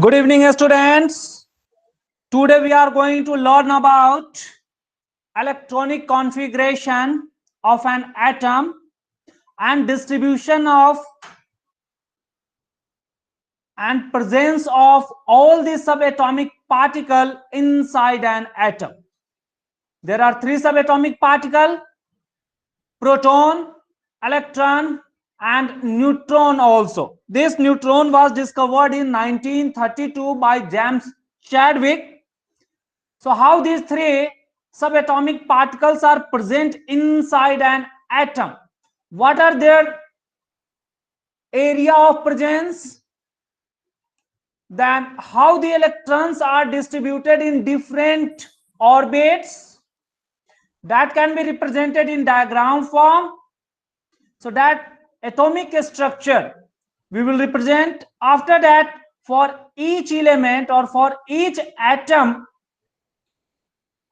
Good evening, students. Today we are going to learn about electronic configuration of an atom and distribution of and presence of all the subatomic particles inside an atom. There are three subatomic particles: proton, electron, and neutron also. This neutron was discovered in 1932 by James Chadwick. So how these three subatomic particles are present inside an atom? What are their area of presence? Then how the electrons are distributed in different orbits? That can be represented in diagram form. So that atomic structure we will represent. After that, for each element or for each atom,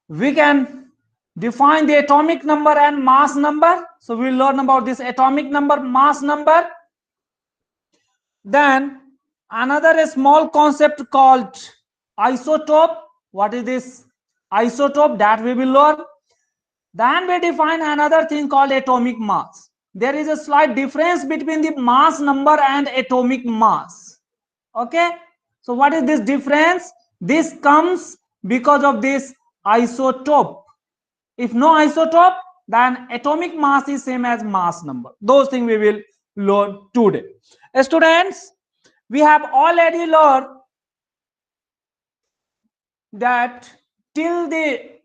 we can define the atomic number and mass number. So we'll learn about this atomic number, mass number. Then another small concept called isotope. What is this isotope? That we will learn. Then we define another thing called atomic mass. There is a slight difference between the mass number and atomic mass. Okay, so what is this difference? This comes because of this isotope. If no isotope, then atomic mass is same as mass number. Those things we will learn today. Students, we have already learned that till the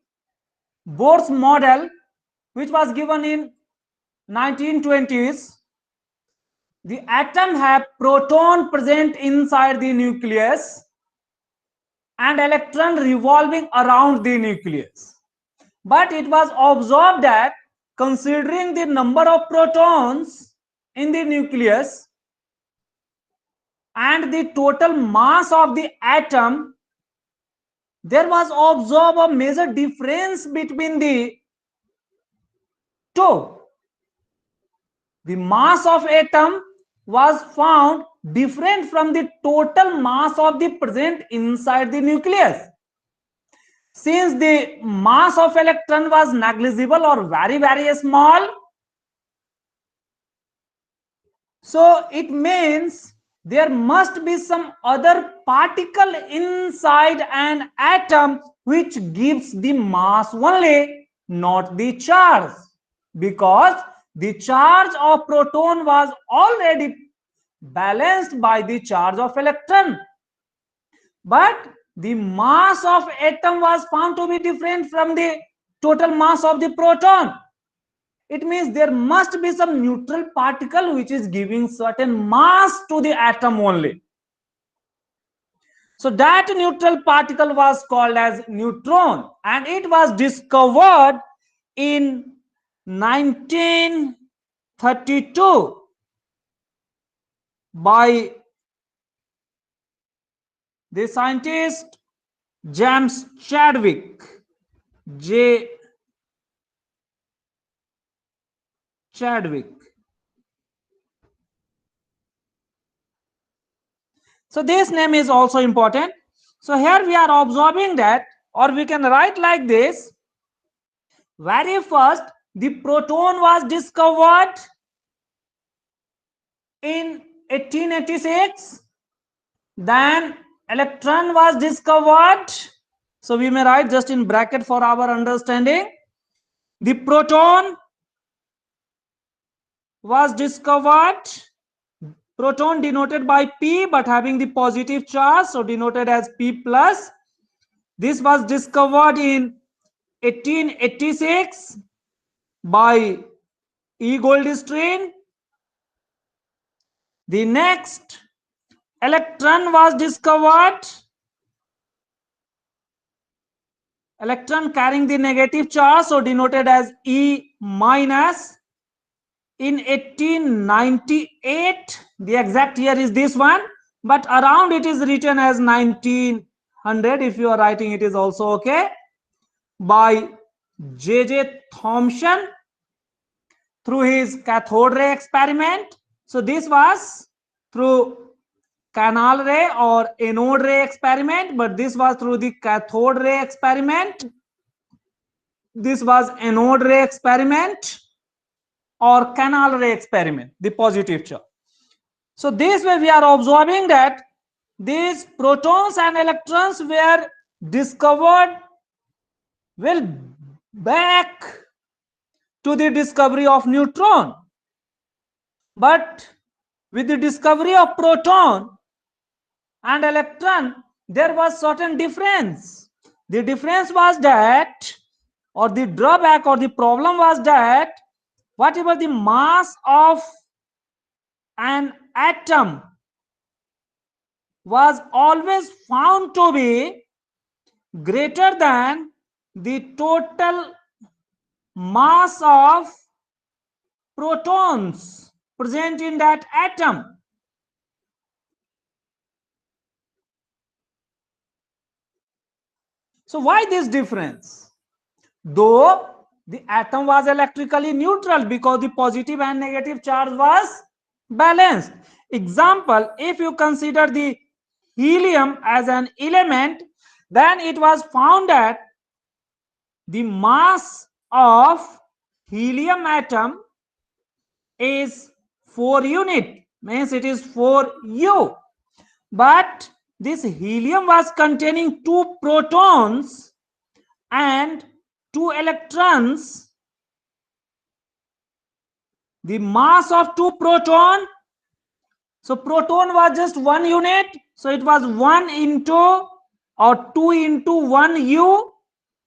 Bohr's model, which was given in 1920s, the atom have proton present inside the nucleus and electron revolving around the nucleus. But it was observed that considering the number of protons in the nucleus and the total mass of the atom, there was observed a major difference between the two. The mass of atom was found different from the total mass of the present inside the nucleus. Since the mass of electron was negligible or very small, so it means there must be some other particle inside an atom which gives the mass only, not the charge, because the charge of proton was already balanced by the charge of electron. But the mass of atom was found to be different from the total mass of the proton. It means there must be some neutral particle which is giving certain mass to the atom only. So that neutral particle was called as neutron, and it was discovered in 1932 by the scientist James Chadwick. Chadwick. So this name is also important. So here we are observing that, or we can write like this. Very first, the proton was discovered in 1886. Then electron was discovered. So we may write just in bracket for our understanding. The proton was discovered. Proton denoted by P but having the positive charge, so denoted as P plus. This was discovered in 1886 by E. Goldstein. The next, electron was discovered. Electron carrying the negative charge, so denoted as E minus. In 1898, the exact year is this one, but around it is written as 1900. If you are writing it is also okay. By J.J. Thomson through his cathode ray experiment. So this was through canal ray or anode ray experiment, but this was through the cathode ray experiment. This was anode ray experiment or canal ray experiment, the positive charge. So this way we are observing that these protons and electrons were discovered well back to the discovery of neutron. But with the discovery of proton and electron, there was certain difference. The difference was that, or the drawback or the problem was that, whatever the mass of an atom was always found to be greater than the total mass of protons present in that atom. So why this difference? Though the atom was electrically neutral because the positive and negative charge was balanced. Example, if you consider the helium as an element, then it was found that the mass of helium atom is 4 unit, means it is 4U. But this helium was containing 2 protons and 2 electrons. The mass of 2 proton, so proton was just 1 unit, so it was 1 into or 2 into 1 U,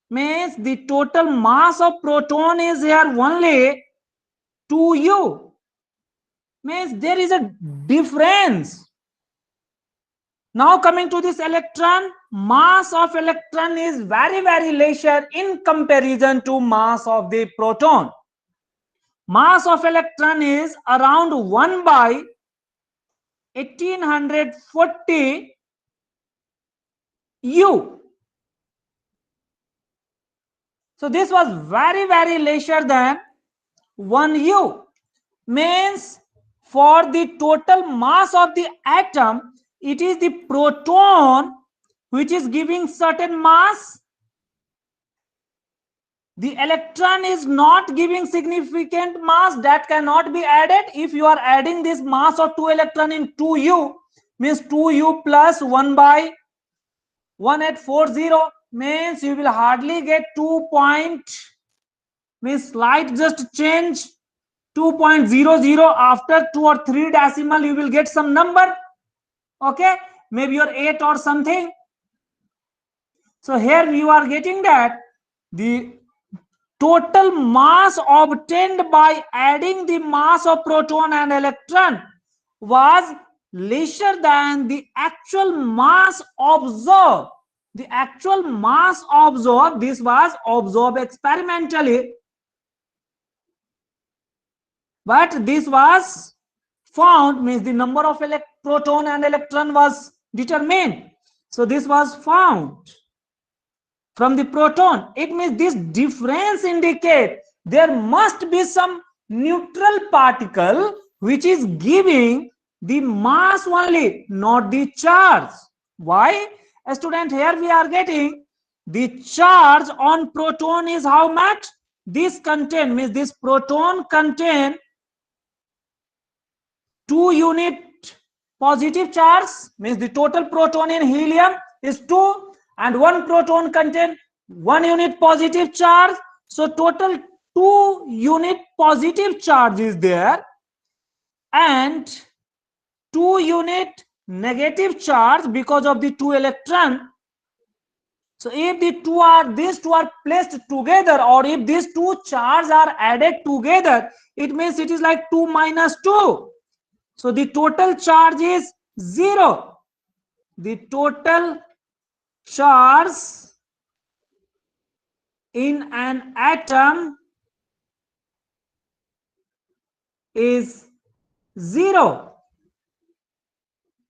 means the total mass of proton is here only 2U, means there is a difference. Now coming to this electron, mass of electron is very lesser in comparison to mass of the proton. Mass of electron is around 1 by 1840 U. So this was very lesser than 1 U. Means for the total mass of the atom, it is the proton which is giving certain mass. The electron is not giving significant mass, that cannot be added. If you are adding this mass of 2 electron in 2U, means 2U plus 1 by 1840, means you will hardly get 2 point, means slight just change 2.00, after 2 or 3 decimal you will get some number, okay, maybe your 8 or something. So here you are getting that the total mass obtained by adding the mass of proton and electron was lesser than the actual mass observed. The actual mass observed, this was observed experimentally, but this was found, means the number of proton and electron was determined. So this was found from the proton. It means this difference indicates there must be some neutral particle which is giving the mass only, not the charge. Why? A student, here we are getting the charge on proton is how much? This contain, means this proton contain 2 unit positive charge, means the total proton in helium is 2, and 1 proton contain 1 unit positive charge. So total 2 unit positive charge is there and 2 unit negative charge because of the 2 electron. So if these two are placed together, or if these 2 charges are added together, it means it is like 2 minus 2. So the total charge is 0. The total charge in an atom is 0.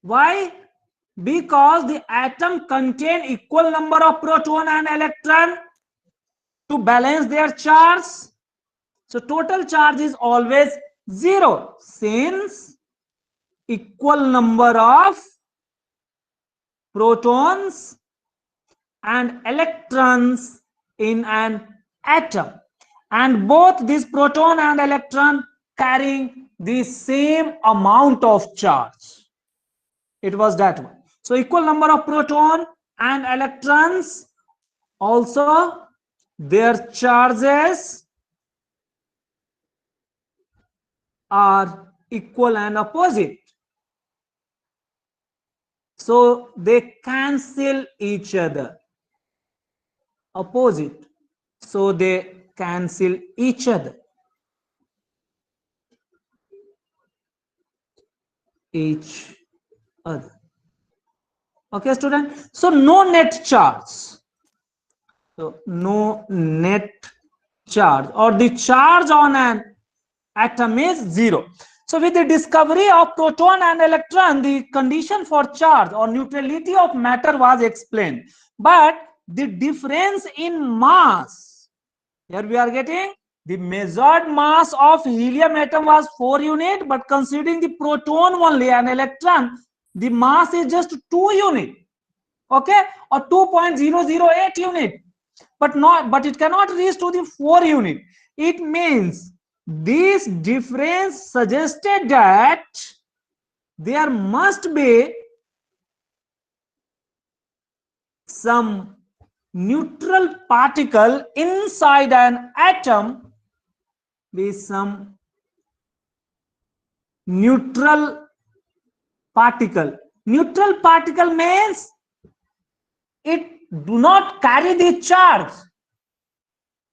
Why? Because the atom contain equal number of proton and electron to balance their charge. So total charge is always 0, since equal number of protons and electrons in an atom, and both this proton and electron carrying the same amount of charge. It was that one. So equal number of proton and electrons, also their charges are equal and opposite, so they cancel each other. Opposite, so they cancel each other. Okay, student. So no net charge. So no net charge, or the charge on an atom is zero. So with the discovery of proton and electron, the condition for charge or neutrality of matter was explained. But the difference in mass, here we are getting the measured mass of helium atom was 4 units, but considering the proton only and electron, the mass is just 2 units, okay, or 2.008 unit, but it cannot reach to the 4 unit. It means this difference suggested that there must be some neutral particle inside an atom, with some neutral particle. Neutral particle means it do not carry the charge.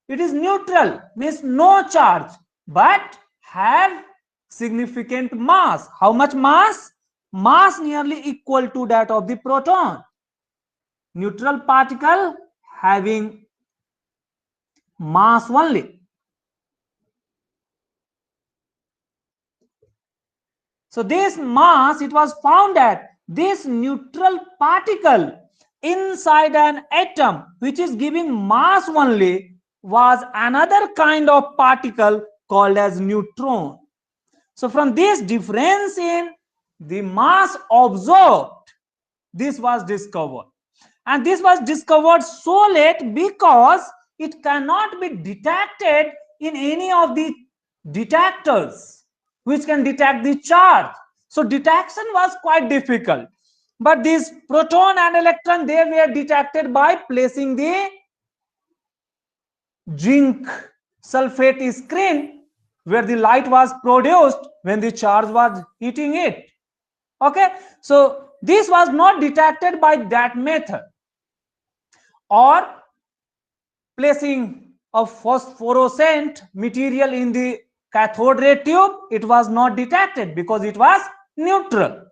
It is neutral, means no charge, but have significant mass. How much mass? Mass nearly equal to that of the proton. Neutral particle having mass only. So this mass, it was found that this neutral particle inside an atom, which is giving mass only, was another kind of particle called as neutron. So from this difference in the mass observed, this was discovered. And this was discovered so late because it cannot be detected in any of the detectors which can detect the charge. So detection was quite difficult. But these proton and electron, they were detected by placing the zinc sulfate screen where the light was produced when the charge was hitting it. Okay, so this was not detected by that method. Or placing a phosphorescent material in the cathode ray tube, it was not detected because it was neutral.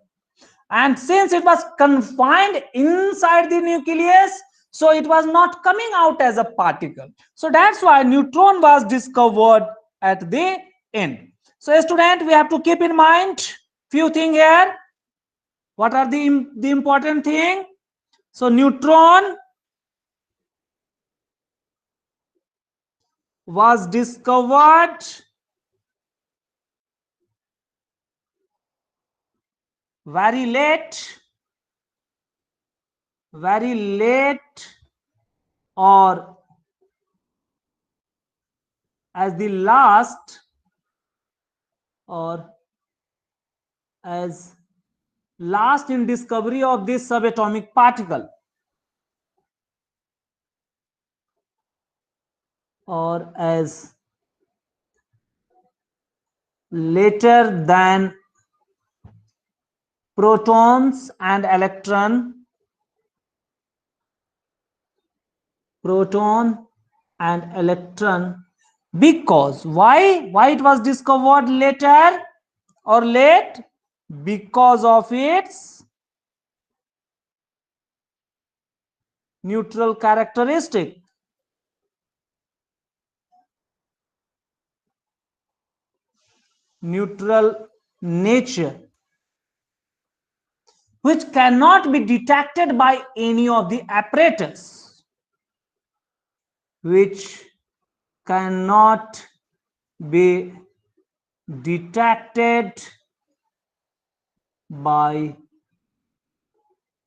And since it was confined inside the nucleus, so it was not coming out as a particle. So that's why neutron was discovered at the end. So student, we have to keep in mind few things here. What are the important thing? So neutron was discovered very late, or as the last, or as last in discovery of this subatomic particle, or as later than protons and proton and electron. Because why it was discovered later or late? Because of its neutral characteristic. Neutral nature, which cannot be detected by any of the apparatus, which cannot be detected by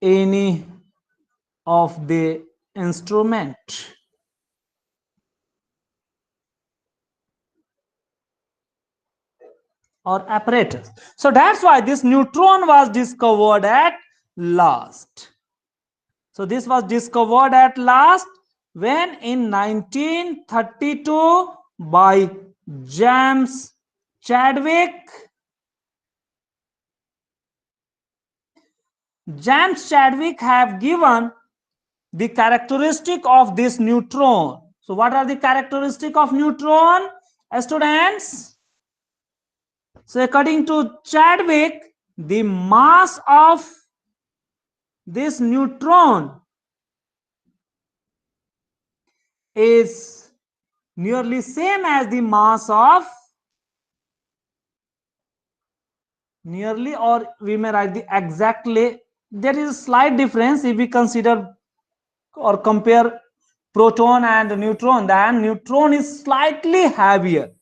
any of the instrument or apparatus. So that's why this neutron was discovered at last. So this was discovered at last when in 1932 by James Chadwick. James Chadwick have given the characteristic of this neutron. So what are the characteristic of neutron, students? So according to Chadwick, the mass of this neutron is nearly same as the mass of nearly, or we may write the exactly. There is a slight difference if we consider or compare proton and neutron. Then neutron is slightly heavier.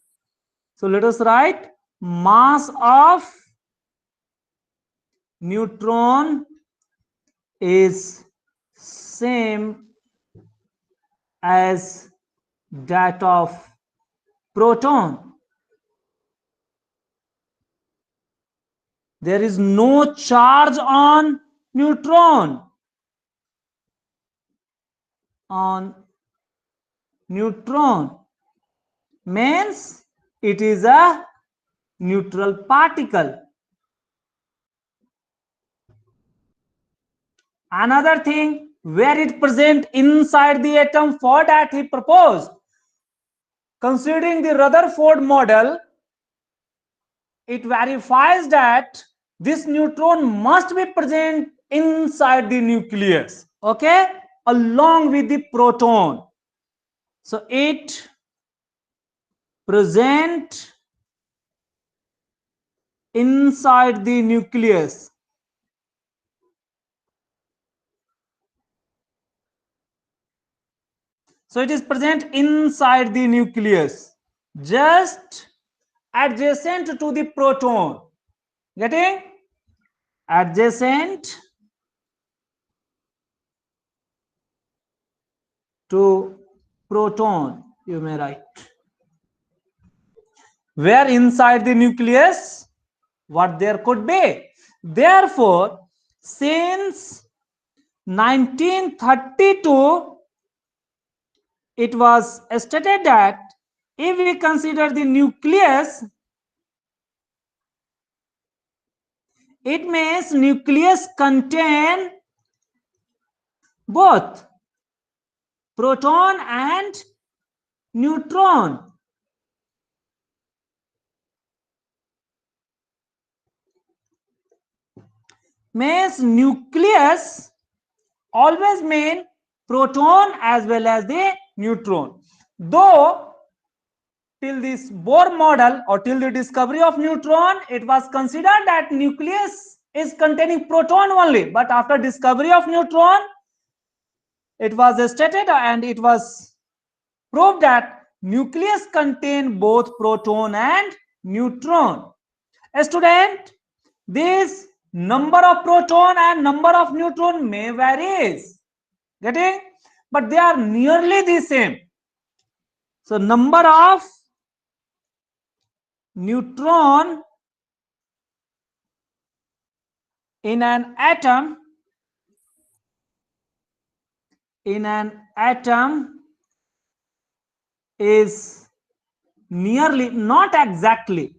So let us write mass of neutron is same as that of proton. There is no charge on neutron. On neutron means it is a neutral particle. Another thing, where it present inside the atom, for that he proposed, considering the Rutherford model, it verifies that this neutron must be present inside the nucleus, okay, along with the proton. So it present inside the nucleus. So it is present inside the nucleus, just adjacent to the proton. Getting? Adjacent to proton, you may write. Where inside the nucleus? What there could be. Therefore, since 1932, it was stated that if we consider the nucleus, it means nucleus contain both proton and neutron. Means nucleus always mean proton as well as the neutron. Though till this Bohr model or till the discovery of neutron, it was considered that nucleus is containing proton only. But after discovery of neutron, it was stated and it was proved that nucleus contain both proton and neutron. A student, this number of proton and number of neutron may varies. Getting? But they are nearly the same. So number of neutron in an atom is nearly, not exactly,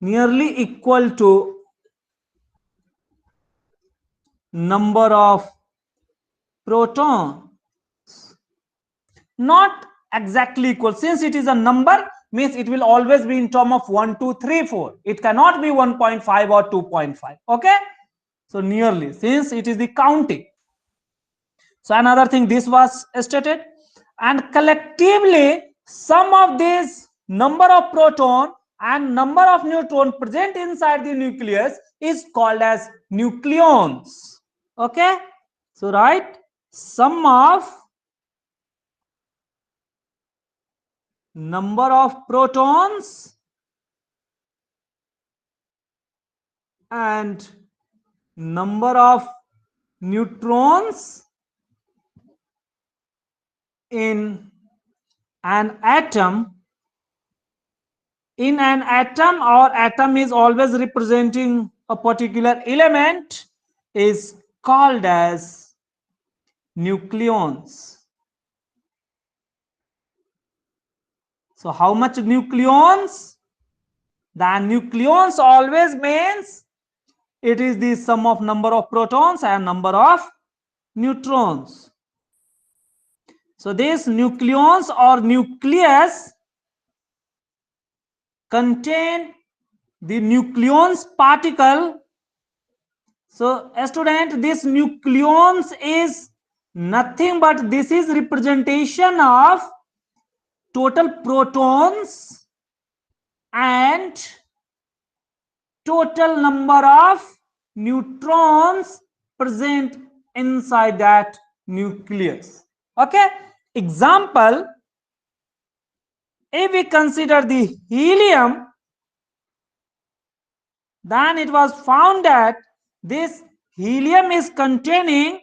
nearly equal to number of proton. Not exactly equal. Since it is a number, means it will always be in term of 1, 2, 3, 4. It cannot be 1.5 or 2.5. Okay. So nearly, since it is the counting. So another thing, this was stated, and collectively sum of these number of proton and number of neutron present inside the nucleus is called as nucleons. Okay. So right, sum of number of protons and number of neutrons in an atom. In an atom, or atom is always representing a particular element, is called as nucleons. So how much nucleons? The nucleons always means it is the sum of number of protons and number of neutrons. So these nucleons or nucleus contain the nucleons particle. So a student, this nucleons is nothing but this is representation of total protons and total number of neutrons present inside that nucleus. Okay, example, if we consider the helium, then it was found that this helium is containing,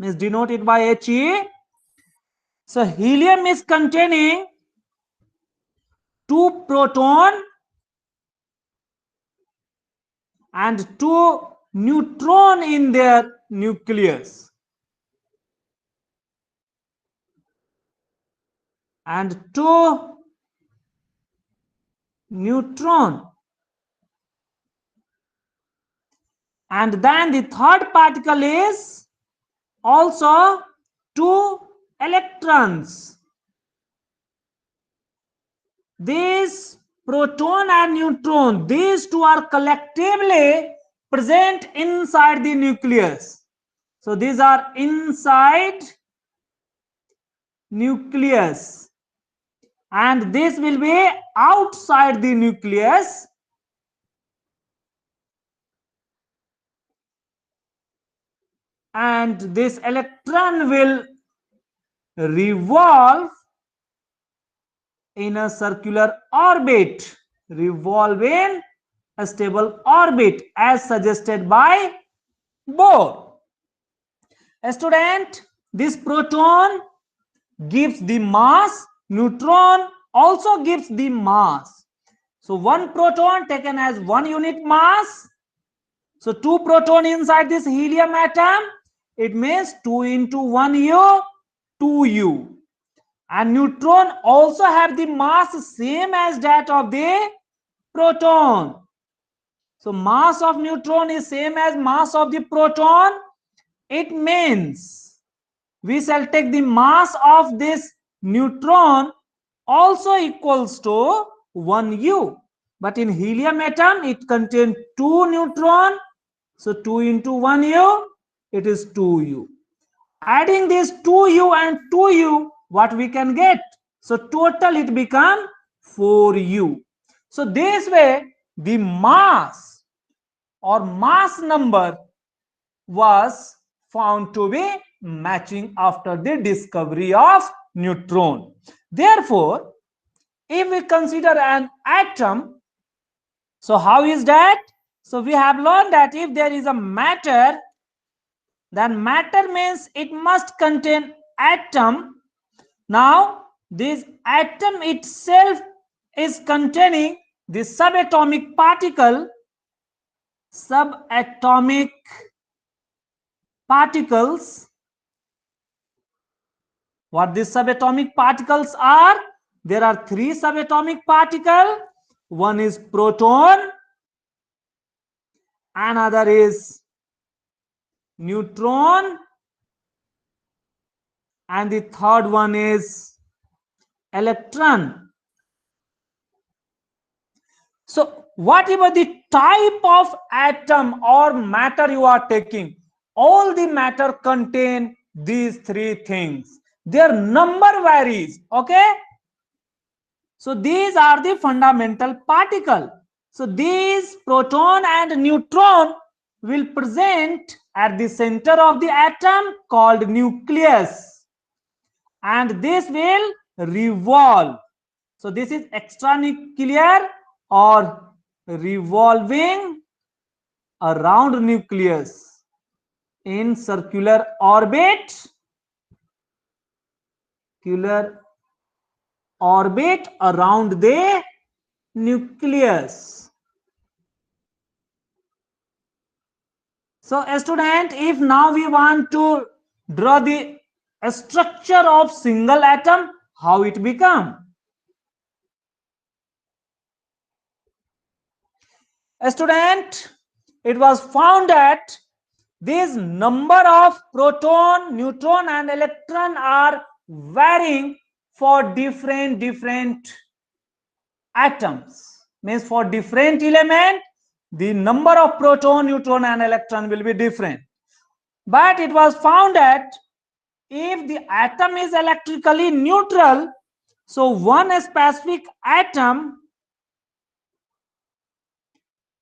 is denoted by He. So helium is containing 2 proton and 2 neutron in their nucleus, and 2 neutron, and then the third particle is also 2 electrons. These proton and neutron, these two are collectively present inside the nucleus. So these are inside nucleus, and this will be outside the nucleus, and this electron will revolve in a circular orbit, revolve in a stable orbit as suggested by Bohr. A student, this proton gives the mass, neutron also gives the mass. So one proton taken as 1 unit mass. So 2 proton inside this helium atom, it means 2 into 1u, 2u. And neutron also have the mass same as that of the proton. So mass of neutron is same as mass of the proton. It means we shall take the mass of this neutron also equals to 1u. But in helium atom, it contains 2 neutron. So 2 into 1u, it is 2u. Adding this 2u and 2u, what we can get? So total it become 4u. So this way the mass or mass number was found to be matching after the discovery of neutron. Therefore, if we consider an atom, so how is that? So we have learned that if there is a matter, then matter means it must contain atom. Now this atom itself is containing the subatomic particle, subatomic particles. What these subatomic particles are? There are 3 subatomic particles. One is proton, another is neutron, and the third one is electron. So whatever the type of atom or matter you are taking, all the matter contain these 3 things. Their number varies. Okay, so these are the fundamental particle. So these proton and neutron will present at the center of the atom called nucleus, and this will revolve. So this is extranuclear or revolving around nucleus. in circular orbit, around the nucleus. So a student, if now we want to draw the structure of single atom, how it become? A student, it was found that this number of proton, neutron and electron are varying for different atoms. Means for different element, the number of proton, neutron and electron will be different. But it was found that if the atom is electrically neutral, so one specific atom,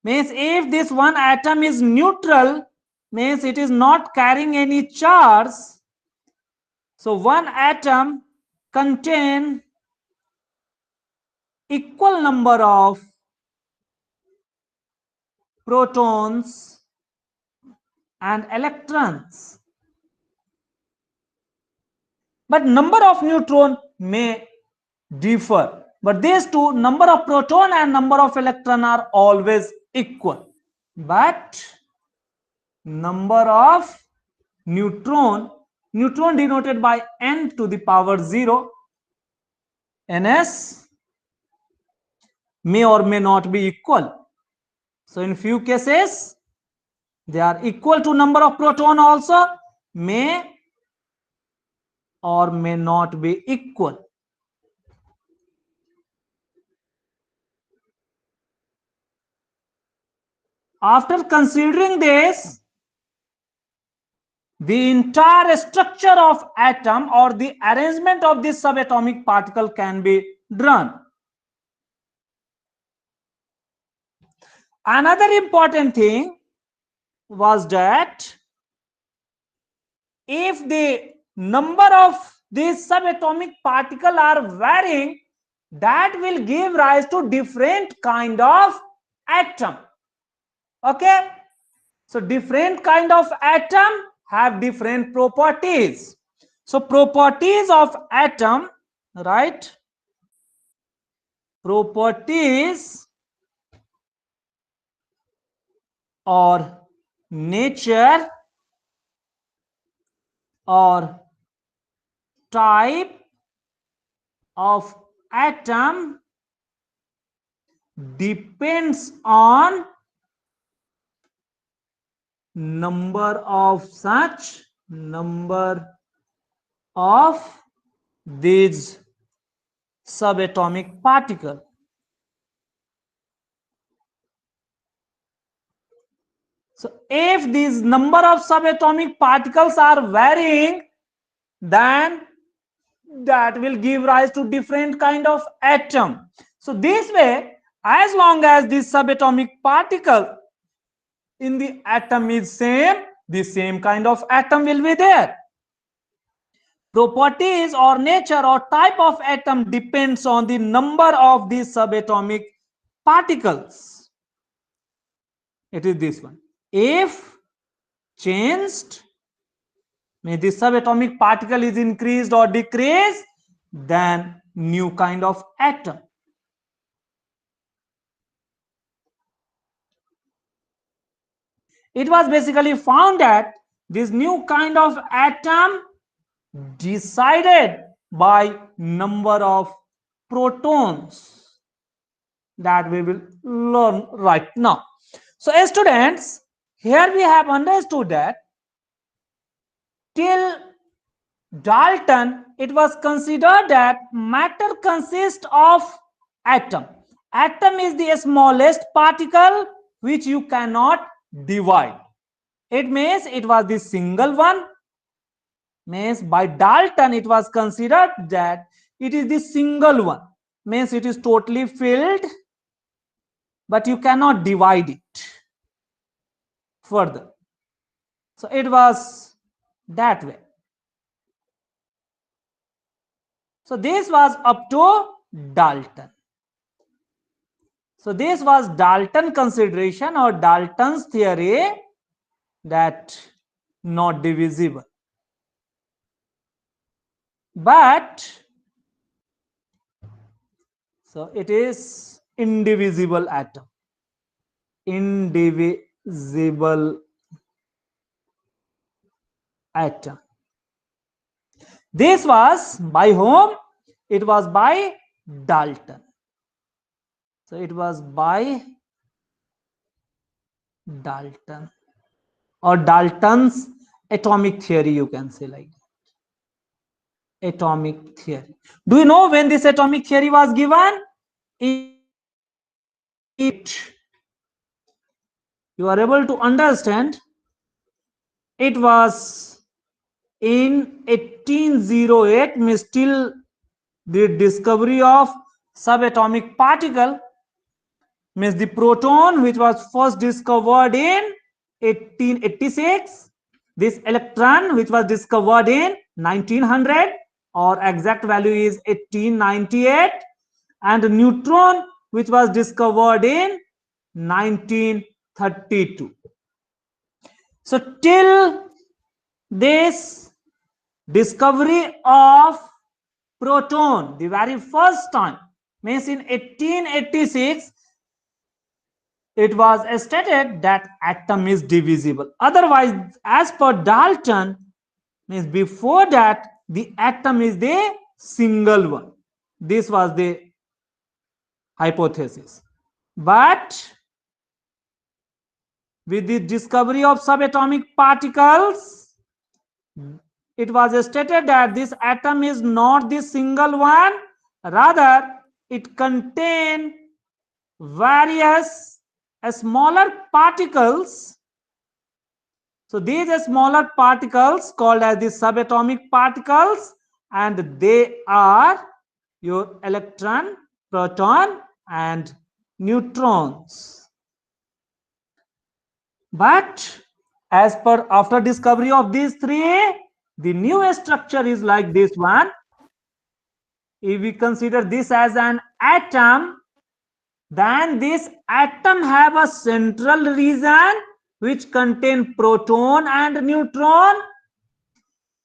means if this one atom is neutral, means it is not carrying any charge, so one atom contain equal number of protons and electrons, but number of neutron may differ, but these two, number of proton and number of electron, are always equal. But number of neutron denoted by n to the power 0, ns, may or may not be equal. So in few cases they are equal to number of proton, also may or may not be equal. After considering this, the entire structure of atom or the arrangement of this subatomic particle can be drawn. Another important thing was that if the number of these subatomic particles are varying, that will give rise to different kind of atom. Okay, so different kind of atom have different properties. So properties of atom, right? Properties or nature or type of atom depends on number of these subatomic particles. So if these number of subatomic particles are varying, then that will give rise to different kind of atom. So this way, as long as this subatomic particle in the atom is same, the same kind of atom will be there. Properties or nature or type of atom depends on the number of these subatomic particles. It is this one. If changed, may the subatomic particle is increased or decreased, then new kind of atom. It was basically found that this new kind of atom decided by number of protons that we will learn right now. So students, here we have understood that till Dalton, it was considered that matter consists of atom. Atom is the smallest particle which you cannot divide. It means it was the single one. Means by Dalton it was considered that it is the single one. Means it is totally filled, but you cannot divide it further. So it was that way. So this was up to Dalton. So this was Dalton consideration or Dalton's theory that not divisible. But so it is indivisible atom. Indivisible atom. This was by whom? It was by Dalton. So it was by Dalton, or Dalton's atomic theory, you can say like that. Atomic theory. Do you know when this atomic theory was given? You are able to understand, it was in 1808, means still the discovery of subatomic particle, means the proton, which was first discovered in 1886, this electron, which was discovered in 1900, or exact value is 1898, and neutron, which was discovered in 1932. So till this discovery of proton, the very first time, means in 1886, it was stated that atom is divisible. Otherwise, as per Dalton, means before that, the atom is the single one. This was the hypothesis. But with the discovery of subatomic particles, it was stated that this atom is not the single one, rather it contains various smaller particles. So these are smaller particles called as the subatomic particles, and they are your electron, proton, and neutrons. But as per after discovery of these three, the new structure is like this one. If we consider this as an atom, then this atom have a central region which contain proton and neutron,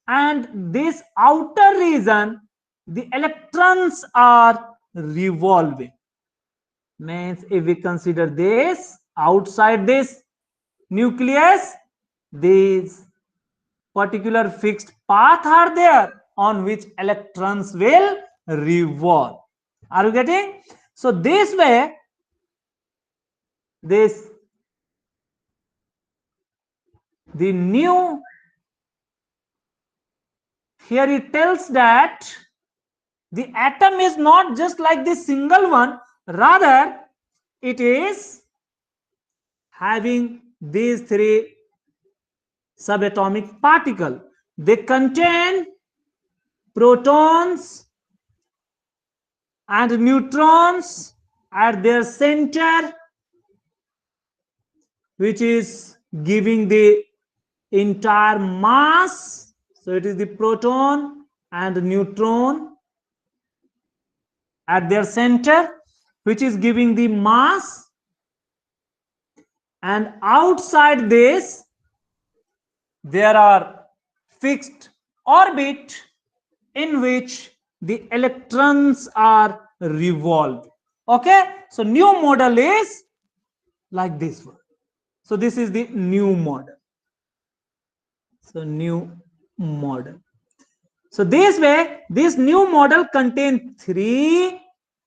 and this outer region, the electrons are revolving. Means if we consider this outside this nucleus, these particular fixed path are there on which electrons will revolve. Are you getting? So this way, the new theory tells that the atom is not just like this single one, rather it is having these three subatomic particles. They contain protons and neutrons at their center, which is giving the entire mass. So it is the proton and neutron at their center, which is giving the mass, and outside this there are fixed orbit in which the electrons are revolved. Okay, so new model is like this one. So this is the new model. So new model. So this way, this new model contains three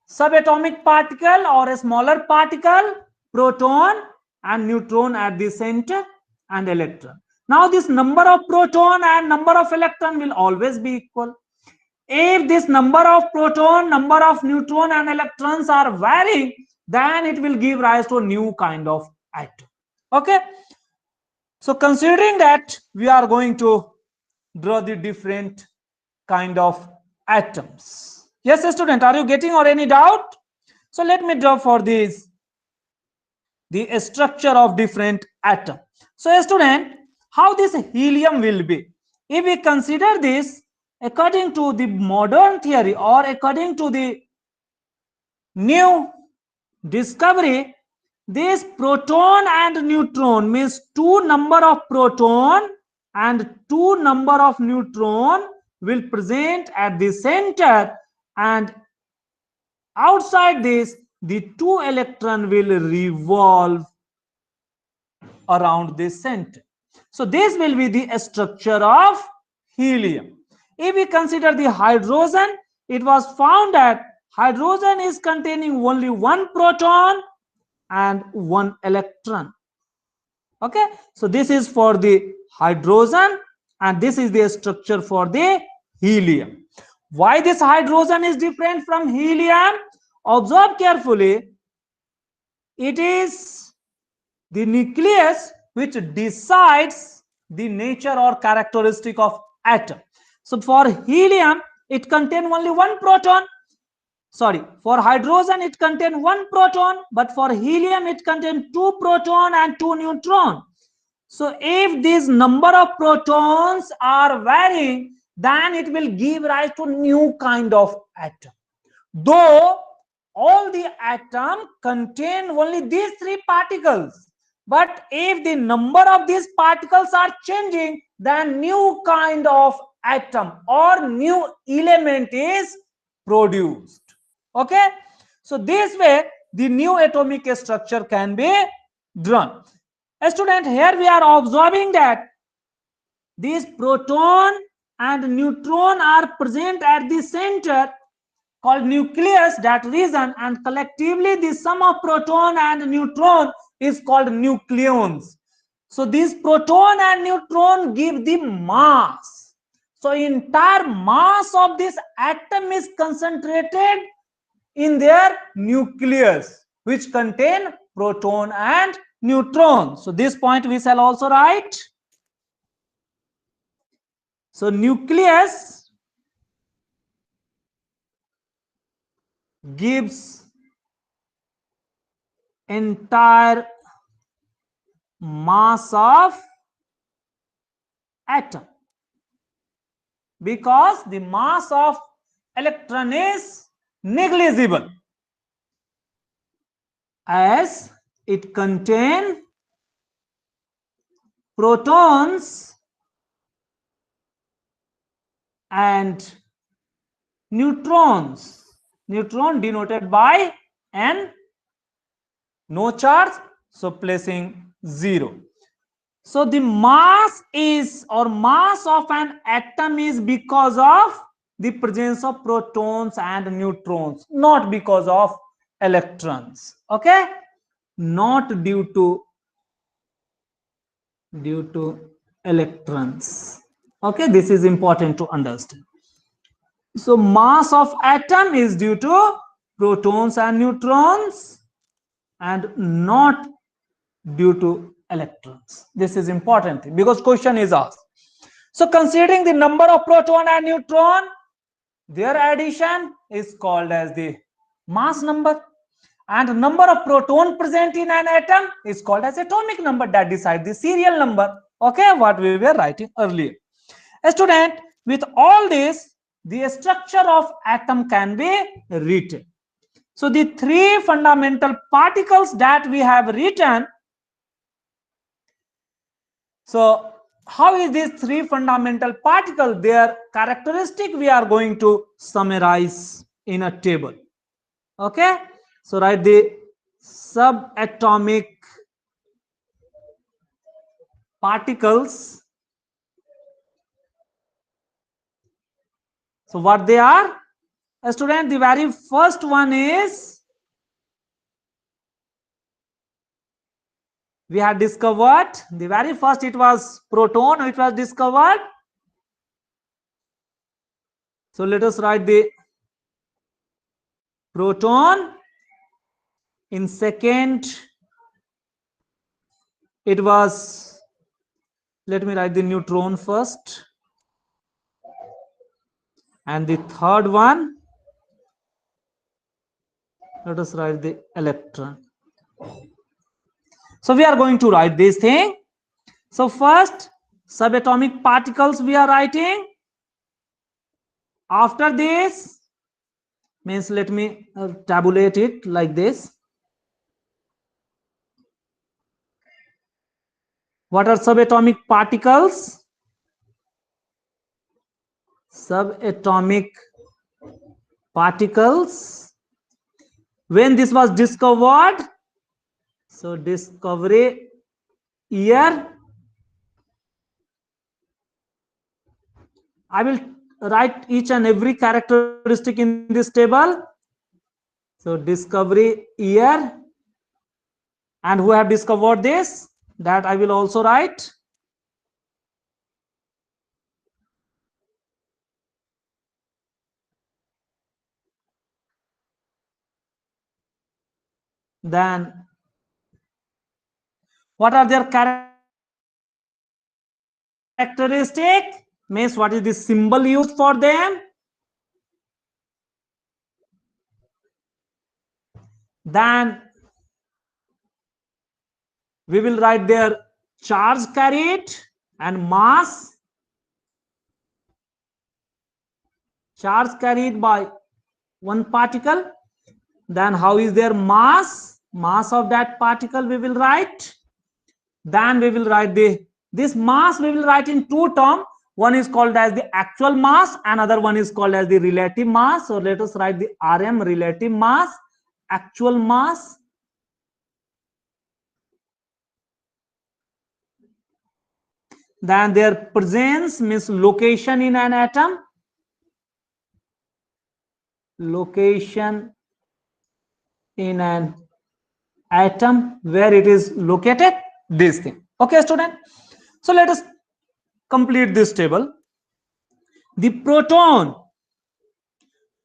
subatomic particle or a smaller particle, proton and neutron at the center, and electron. Now this number of proton and number of electron will always be equal. If this number of proton, number of neutron and electrons are varying, then it will give rise to a new kind of atom. Okay. So considering that, we are going to draw the different kind of atoms. Yes, student, are you getting or any doubt? So let me draw for this the structure of different atom. So student, how this helium will be? If we consider this according to the modern theory or according to the new discovery, this proton and neutron means two number of proton and 2 number of neutron will present at the center, and outside this the 2 electron will revolve around this center. So this will be the structure of helium. If we consider the hydrogen, it was found that hydrogen is containing only 1 proton and 1 electron. Okay, so this is for the hydrogen, and this is the structure for the helium. Why this hydrogen is different from helium? Observe carefully. It is the nucleus which decides the nature or characteristic of atom. So for helium, it contains only 1 proton. Sorry, for hydrogen it contains 1 proton, but for helium it contains 2 proton and 2 neutron. So if this number of protons are varying, then it will give rise to new kind of atom. Though all the atom contain only these 3 particles, but if the number of these particles are changing, then new kind of atom or new element is produced. Okay, so this way the new atomic structure can be drawn. A student, here we are observing that these proton and neutron are present at the center called nucleus, that region, and collectively the sum of proton and neutron is called nucleons. So these proton and neutron give the mass. So entire mass of this atom is concentrated in their nucleus, which contain proton and neutron. So this point we shall also write. So nucleus gives entire mass of atom, because the mass of electron is negligible, as it contains protons and neutrons. Neutron denoted by N, no charge, so placing 0. So the mass is, or mass of an atom is because of the presence of protons and neutrons, not because of electrons. Okay, not due to electrons. Okay, this is important to understand. So mass of atom is due to protons and neutrons and not due to electrons. This is important because question is asked. So considering the number of proton and neutron, their addition is called as the mass number, and number of proton present in an atom is called as atomic number, that decides the serial number. Okay, what we were writing earlier. A student, with all this, the structure of atom can be written. So the 3 fundamental particles that we have written. So how is these 3 fundamental particles, their characteristic we are going to summarize in a table. Okay, so write the subatomic particles. So what they are? A student, the very first one is, we had discovered the very first, it was proton which was discovered. So let us write the proton. In second, it was, let me write the neutron first, and the third one, let us write the electron. So we are going to write this thing. So first, subatomic particles we are writing. After this, means let me tabulate it like this. What are subatomic particles? subatomic particles. When this was discovered, so discovery year, I will write each and every characteristic in this table. So discovery year, and who have discovered this, that I will also write. Then what are their characteristic? Means what is the symbol used for them? Then we will write their charge carried and mass. Charge carried by one particle. Then how is their mass? Mass of that particle we will write. Then we will write this mass we will write in two terms. One is called as the actual mass, another one is called as the relative mass. So let us write the RM, relative mass, actual mass. Then their presence means location in an atom. Location in an atom, where it is located, this thing. Okay, student. So let us complete this table. The proton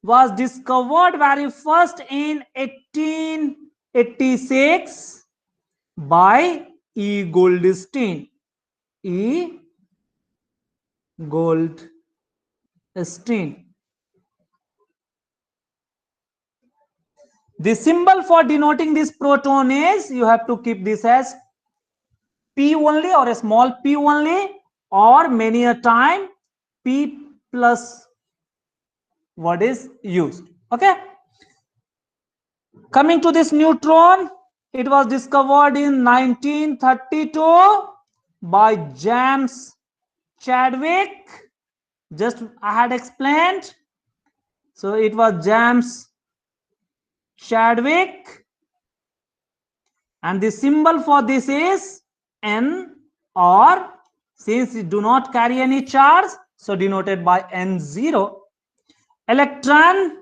was discovered very first in 1886 by E. Goldstein. E. Goldstein. The symbol for denoting this proton is, you have to keep this as P only or a small p only, or many a time P plus what is used. Okay. Coming to this neutron, it was discovered in 1932 by James Chadwick. Just I had explained. So it was James Chadwick, and the symbol for this is N, or since it do not carry any charge, so denoted by N0. Electron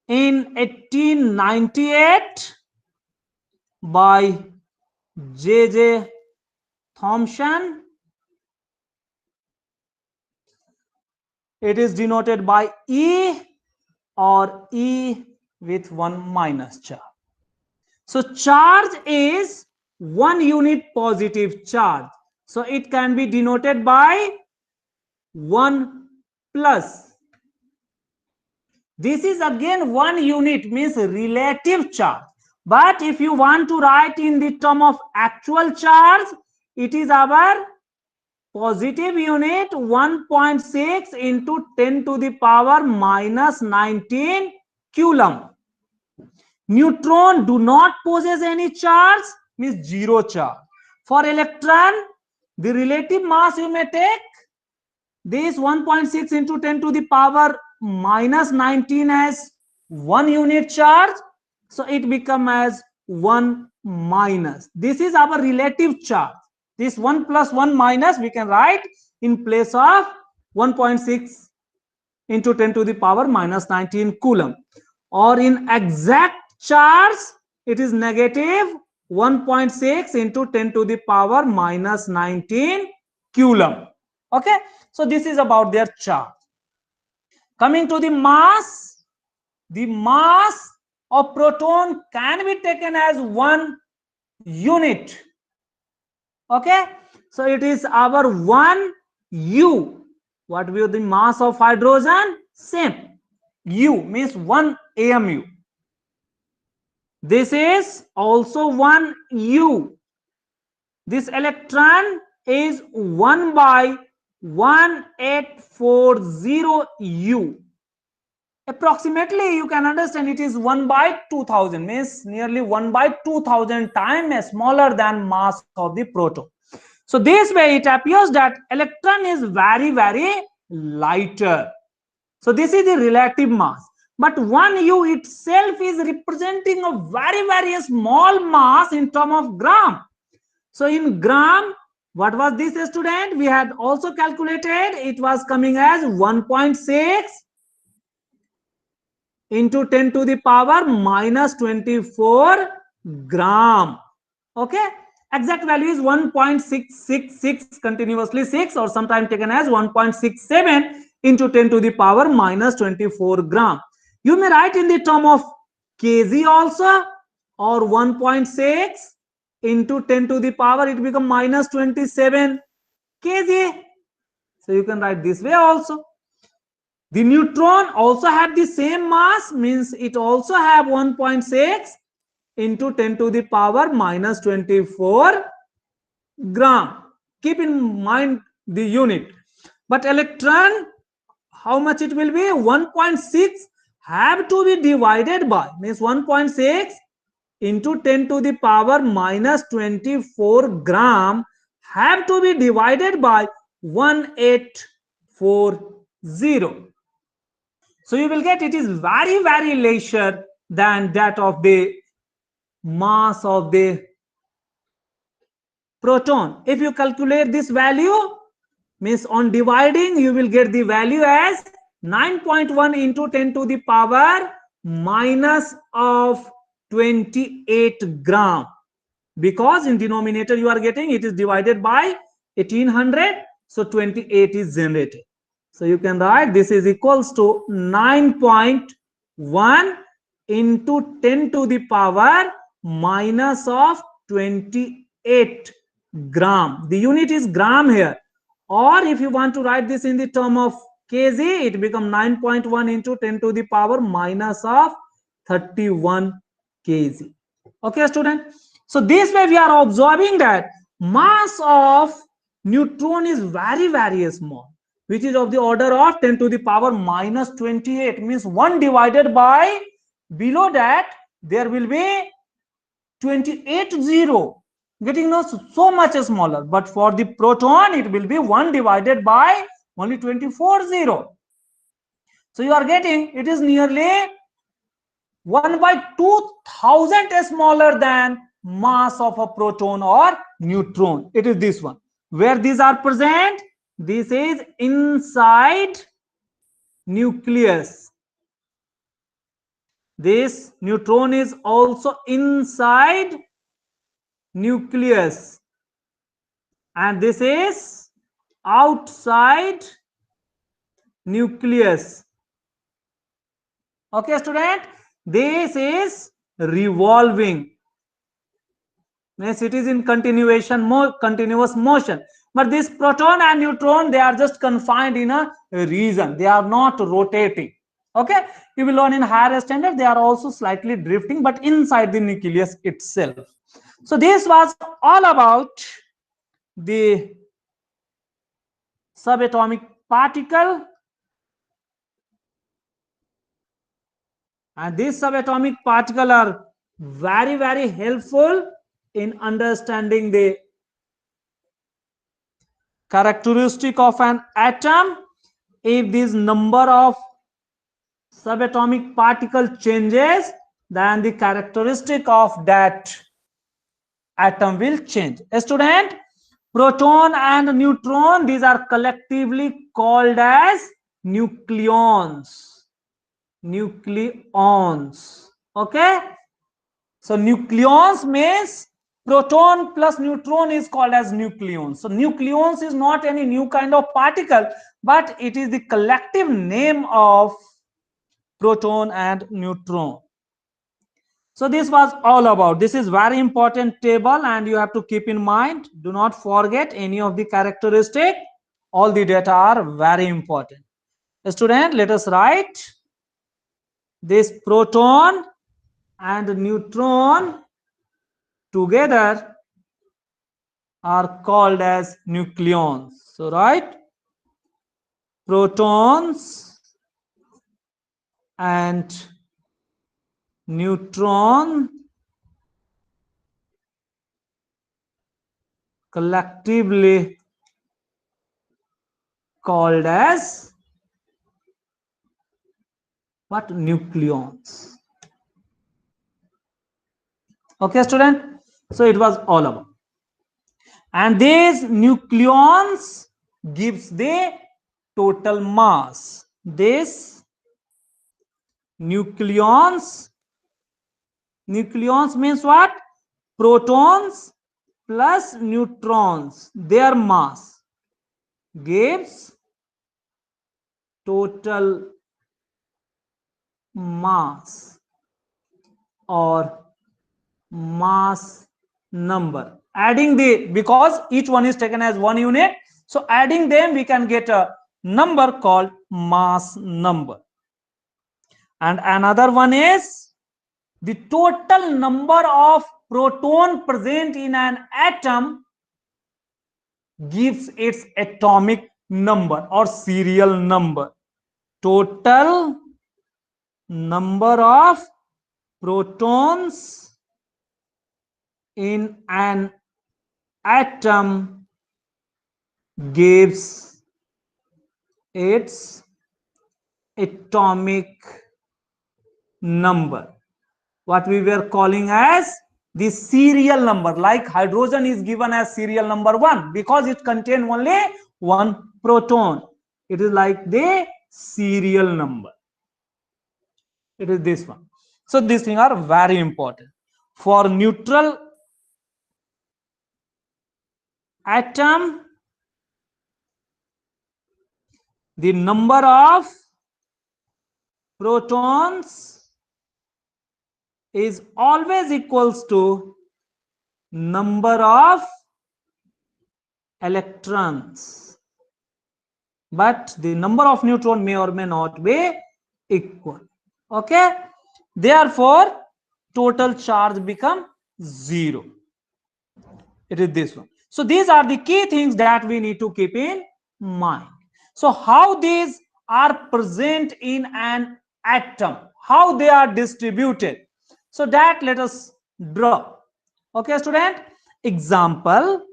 in 1898 by J.J. Thomson. It is denoted by E, or E with one minus charge. So charge is 1 unit positive charge. So it can be denoted by 1 plus. This is again 1 unit, means relative charge. But if you want to write in the term of actual charge, it is our positive unit 1.6 into 10 to the power minus 19 coulomb. Neutron do not possess any charge, means zero charge. For electron, the relative mass you may take this 1.6 into 10 to the power minus 19 as 1 unit charge. So it becomes as 1 minus. This is our relative charge. This 1 plus 1 minus we can write in place of 1.6 into 10 to the power minus 19 coulomb. Or in exact charge, it is negative 1.6 into 10 to the power minus 19 coulomb. Okay, so this is about their charge. Coming to the mass of proton can be taken as 1 unit. Okay, so it is our 1 U. What will the mass of hydrogen? Same. U means 1 AMU. This is also 1 U. This electron is 1 by 1840 U. Approximately you can understand it is 1 by 2000, means nearly 1 by 2000 times smaller than mass of the proton. So this way it appears that electron is very lighter. So this is the relative mass. But 1U itself is representing a very small mass in terms of gram. So in gram, what was this, student? We had also calculated. It was coming as 1.6 into 10 to the power minus 24 gram. Okay, exact value is 1.666 continuously 6, or sometimes taken as 1.67 into 10 to the power minus 24 gram. You may write in the term of kg also, or 1.6 into 10 to the power, it become minus 27 kg. So you can write this way also. The neutron also have the same mass, means it also have 1.6 into 10 to the power minus 24 gram. Keep in mind the unit. But electron, how much it will be? 1.6 have to be divided by, means 1.6 into 10 to the power minus 24 gram have to be divided by 1840. So you will get it is very lesser than that of the mass of the proton. If you calculate this value, means on dividing, you will get the value as 9.1 into 10 to the power minus of 28 gram, because in denominator you are getting it is divided by 1800, so 28 is generated. So you can write this is equals to 9.1 into 10 to the power minus of 28 gram. The unit is gram here. Or if you want to write this in the term of kg, it becomes 9.1 into 10 to the power minus of 31 kg. Okay, student. So this way we are observing that mass of neutron is very small, which is of the order of 10 to the power minus 28, means 1 divided by, below that there will be 28 0, getting no so much smaller. But for the proton it will be 1 divided by only 24 0. So you are getting it is nearly 1 by 2000 smaller than mass of a proton or neutron. It is this one. Where these are present, this is inside nucleus. This neutron is also inside nucleus, and this is outside nucleus. Okay, student, this is revolving, means it is in continuous motion. But this proton and neutron, they are just confined in a region, they are not rotating. Okay, you will learn in higher standard they are also slightly drifting, but inside the nucleus itself. So this was all about the subatomic particle, and these subatomic particles are very helpful in understanding the characteristic of an atom. If this number of subatomic particle changes, then the characteristic of that atom will change. A student, proton and neutron, these are collectively called as nucleons. Nucleons. Okay, so nucleons means proton plus neutron is called as nucleons. So nucleons is not any new kind of particle, but it is the collective name of proton and neutron. So this was all about, this is very important table, and you have to keep in mind, do not forget any of the characteristic. All the data are very important. Student, let us write this proton and neutron together are called as nucleons. So right, protons and neutron collectively called as what? Nucleons. Okay, student. So it was all about. And these nucleons gives the total mass. This nucleons means what? Protons plus neutrons, their mass gives total mass or mass number. Adding the, because each one is taken as one unit, so adding them we can get a number called mass number. And another one is the total number of proton present in an atom gives its atomic number or serial number. Total number of protons in an atom gives its atomic number, what we were calling as the serial number. Like hydrogen is given as serial number 1 because it contains only one proton. It is like the serial number. It is this one. So these things are very important. For neutral atom, the number of protons is always equals to number of electrons, but the number of neutron may or may not be equal. Okay, therefore total charge become 0. It is this one. So these are the key things that we need to keep in mind. So how these are present in an atom, how they are distributed, so that let us draw. Okay, student. Example,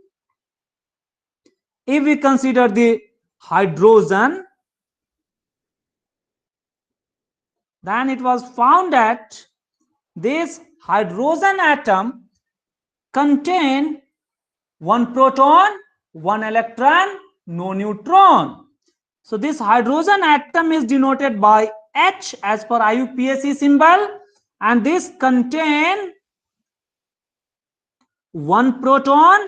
if we consider the hydrogen, then it was found that this hydrogen atom contain one proton, one electron, no neutron. So this hydrogen atom is denoted by H as per UPSC symbol, and this contain one proton,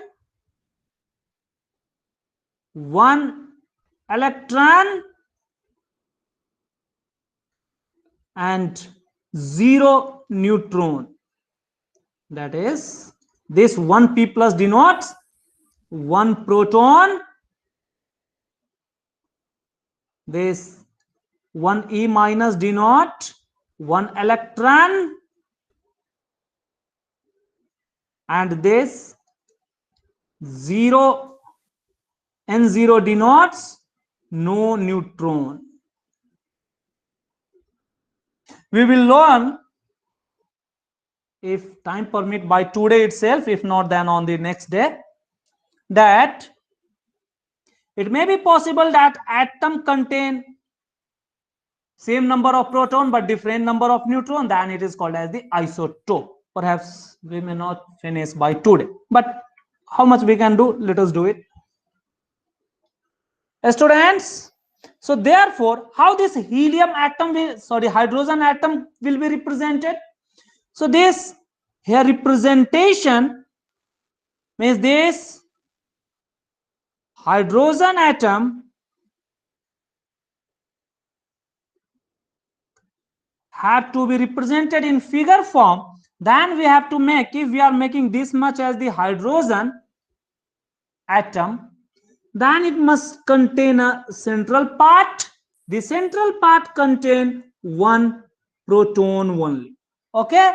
one electron, and 0 neutron. That is, this 1p plus denotes one proton, this 1e minus denote one electron, and this 0 n0 denotes no neutron. We will learn, if time permit, by today itself, if not then on the next day, that it may be possible that atom contain same number of proton but different number of neutron, then it is called as the isotope. Perhaps we may not finish by today, but how much we can do, let us do it. Students, so therefore how this helium atom will, hydrogen atom will be represented. So this here representation means this hydrogen atom have to be represented in figure form. Then we have to make, if we are making this much as the hydrogen atom, then it must contain a central part. The central part contain one proton only. Okay,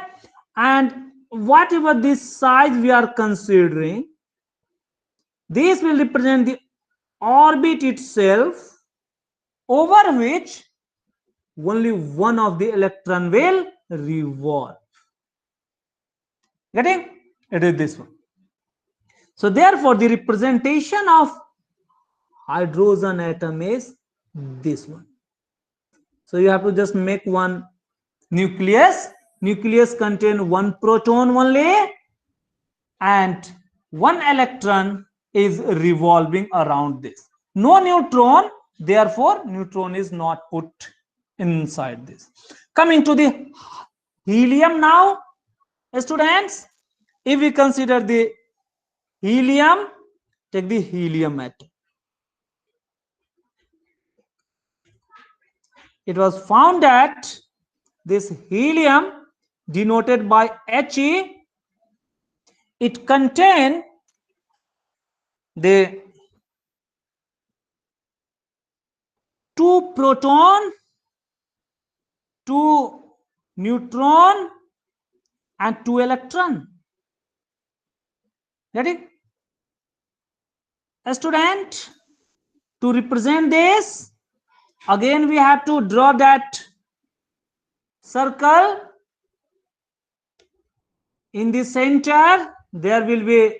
and whatever this size we are considering, this will represent the orbit itself over which only one of the electron will revolve. Getting? It is this one. So therefore the representation of hydrogen atom is this one. So you have to just make one nucleus. Nucleus contain one proton only, and one electron is revolving around this. No neutron, therefore neutron is not put inside this. Coming to the helium now, students, if we consider the helium, take the helium atom. It was found that this helium, denoted by He, it contains the two proton, two neutron, and two electron. Get it? A student, to represent this, again we have to draw that circle. In the center, there will be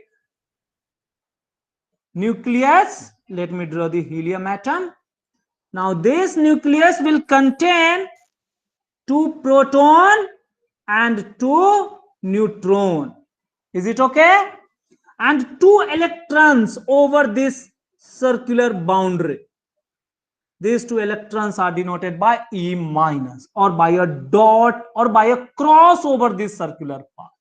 nucleus. Let me draw the helium atom. Now this nucleus will contain two proton and two neutron. Is it okay? And two electrons over this circular boundary. These two electrons are denoted by E minus, or by a dot, or by a cross over this circular path.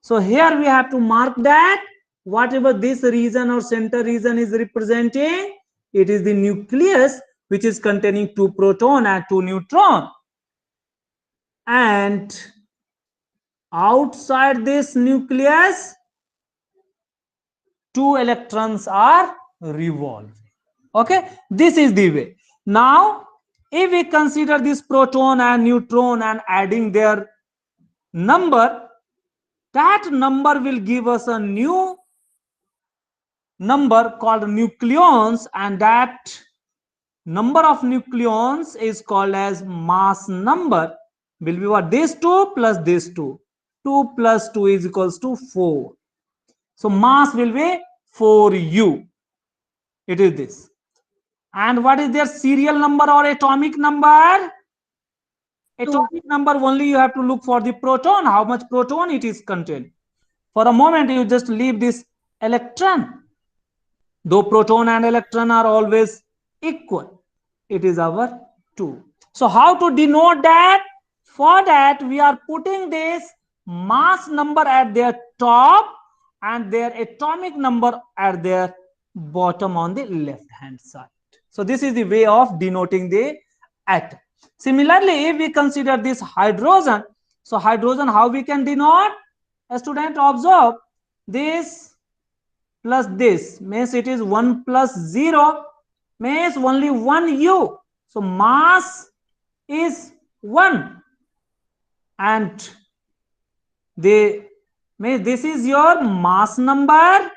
So here we have to mark that whatever this region or center region is representing, it is the nucleus which is containing two proton and two neutron. And outside this nucleus, two electrons are revolving. Okay, this is the way. Now if we consider this proton and neutron and adding their number, that number will give us a new number called nucleons, and that number of nucleons is called as mass number. Will be what? This 2 plus this 2. 2 plus 2 is equals to 4. So mass will be 4u. It is this. And what is their serial number or atomic number? Atomic number only you have to look for the proton, how much proton it is contained. For a moment you just leave this electron. Though proton and electron are always equal, it is our 2. So how to denote that? For that we are putting this mass number at their top and their atomic number at their bottom on the left hand side. So this is the way of denoting the atom. Similarly, if we consider this hydrogen, so hydrogen, how we can denote? A student, observe this plus this means it is 1 plus 0 means only 1 u. So mass is 1, and this is your mass number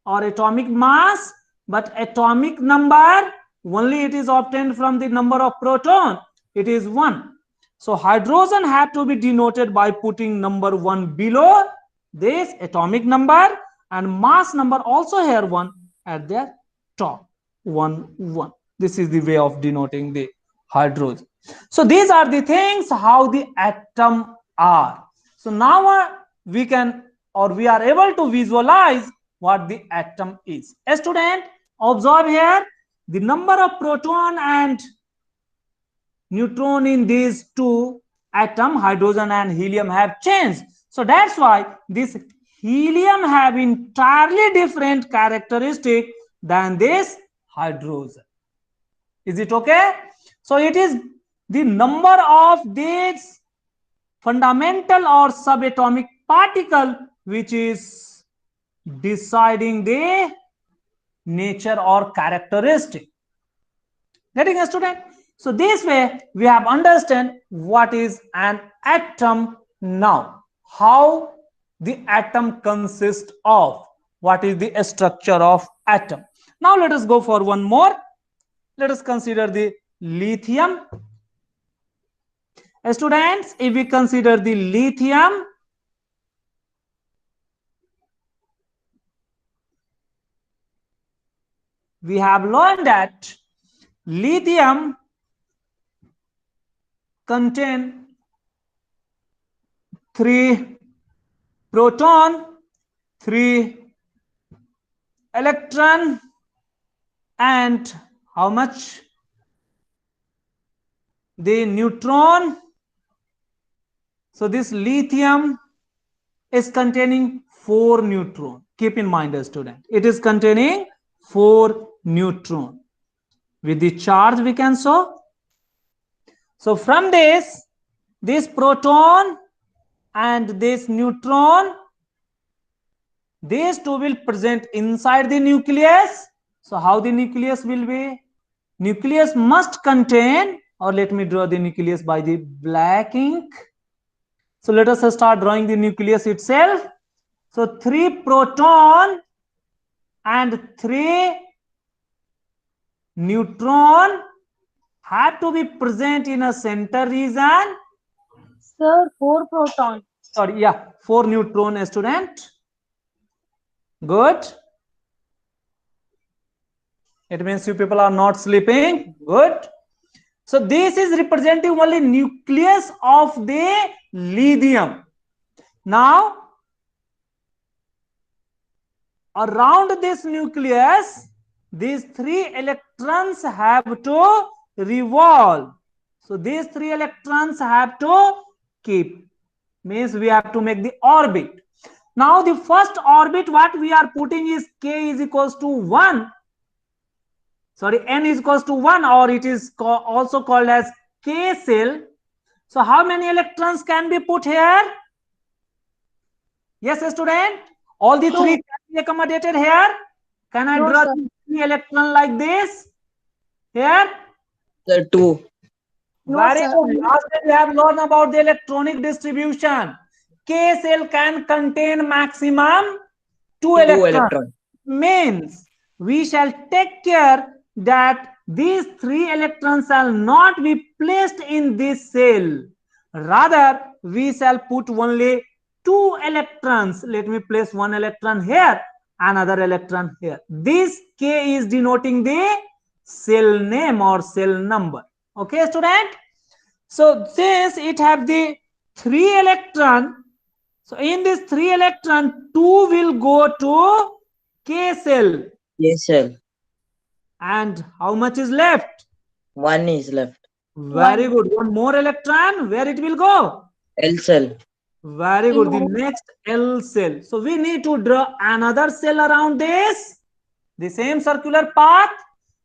or atomic mass, but atomic number only it is obtained from the number of proton, it is 1. So hydrogen had to be denoted by putting number 1 below this atomic number, and mass number also here 1 at their top. 1 1. This is the way of denoting the hydrogen. So these are the things how the atom are. So now we can, or we are able to visualize what the atom is. A student, observe here the number of proton and neutron in these two atom, hydrogen and helium, have changed. So that's why this helium have entirely different characteristic than this hydrogen. Is it okay? So it is the number of these fundamental or subatomic particle which is deciding the nature or characteristic. Getting a student? So this way we have understand what is an atom now, how the atom consists of, what is the structure of atom. Now let us go for one more. Let us consider the lithium. Students, if we consider the lithium, we have learned that lithium contain 3 proton, 3 electron, and how much? The neutron. So this lithium is containing 4 neutron. Keep in mind, student, it is containing 4 neutron. With the charge we can show. So from this proton and this neutron, these two will present inside the nucleus. So how the nucleus will be? Nucleus must contain, or let me draw the nucleus by the black ink. So let us start drawing the nucleus itself. So 3 proton and 3 neutron have to be present in a center region. Sir, 4 proton. Sorry, yeah, 4 neutron, student. Good. It means you people are not sleeping. Good. So this is representing only nucleus of the lithium. Now, around this nucleus, these 3 electrons have to revolve. So these 3 electrons have to keep. Means we have to make the orbit. Now the first orbit what we are putting is k is equals to 1. Sorry, n is equals to 1, or it is also called as k cell. So how many electrons can be put here? Yes, student? All the 3 can be accommodated here. Can I draw 3 electron like this? Here? Sir, 2. Very good. Last time we have learned about the electronic distribution. K cell can contain maximum 2 electrons. Means we shall take care that these 3 electrons shall not be placed in this cell. Rather, we shall put only 2 electrons. Let me place 1 electron here, another electron here. This K is denoting the cell name or cell number. Okay, student? So since it have the 3 electron, so in this 3 electron, 2 will go to K cell. Yes, sir. And how much is left? 1 is left. Very good. One more electron, where it will go? L cell. Very good. The next L cell. So we need to draw another cell around this. The same circular path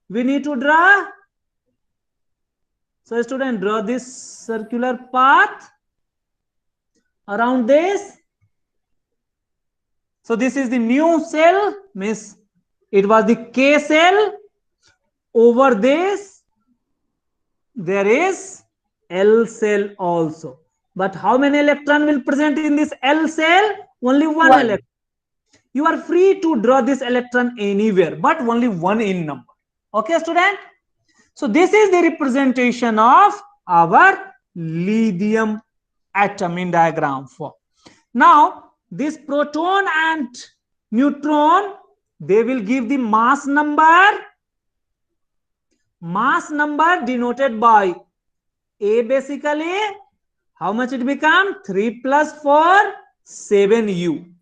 we need to draw. So student, draw this circular path around this. So this is the new cell, means it was the K cell. Over this, there is L cell also. But how many electron will present in this L cell? Only 1 electron. You are free to draw this electron anywhere, but only 1 in number. Okay, student? So this is the representation of our lithium atom in diagram form. Now, this proton and neutron, they will give the mass number. Mass number denoted by A basically. How much it become? 3 plus 4, 7U.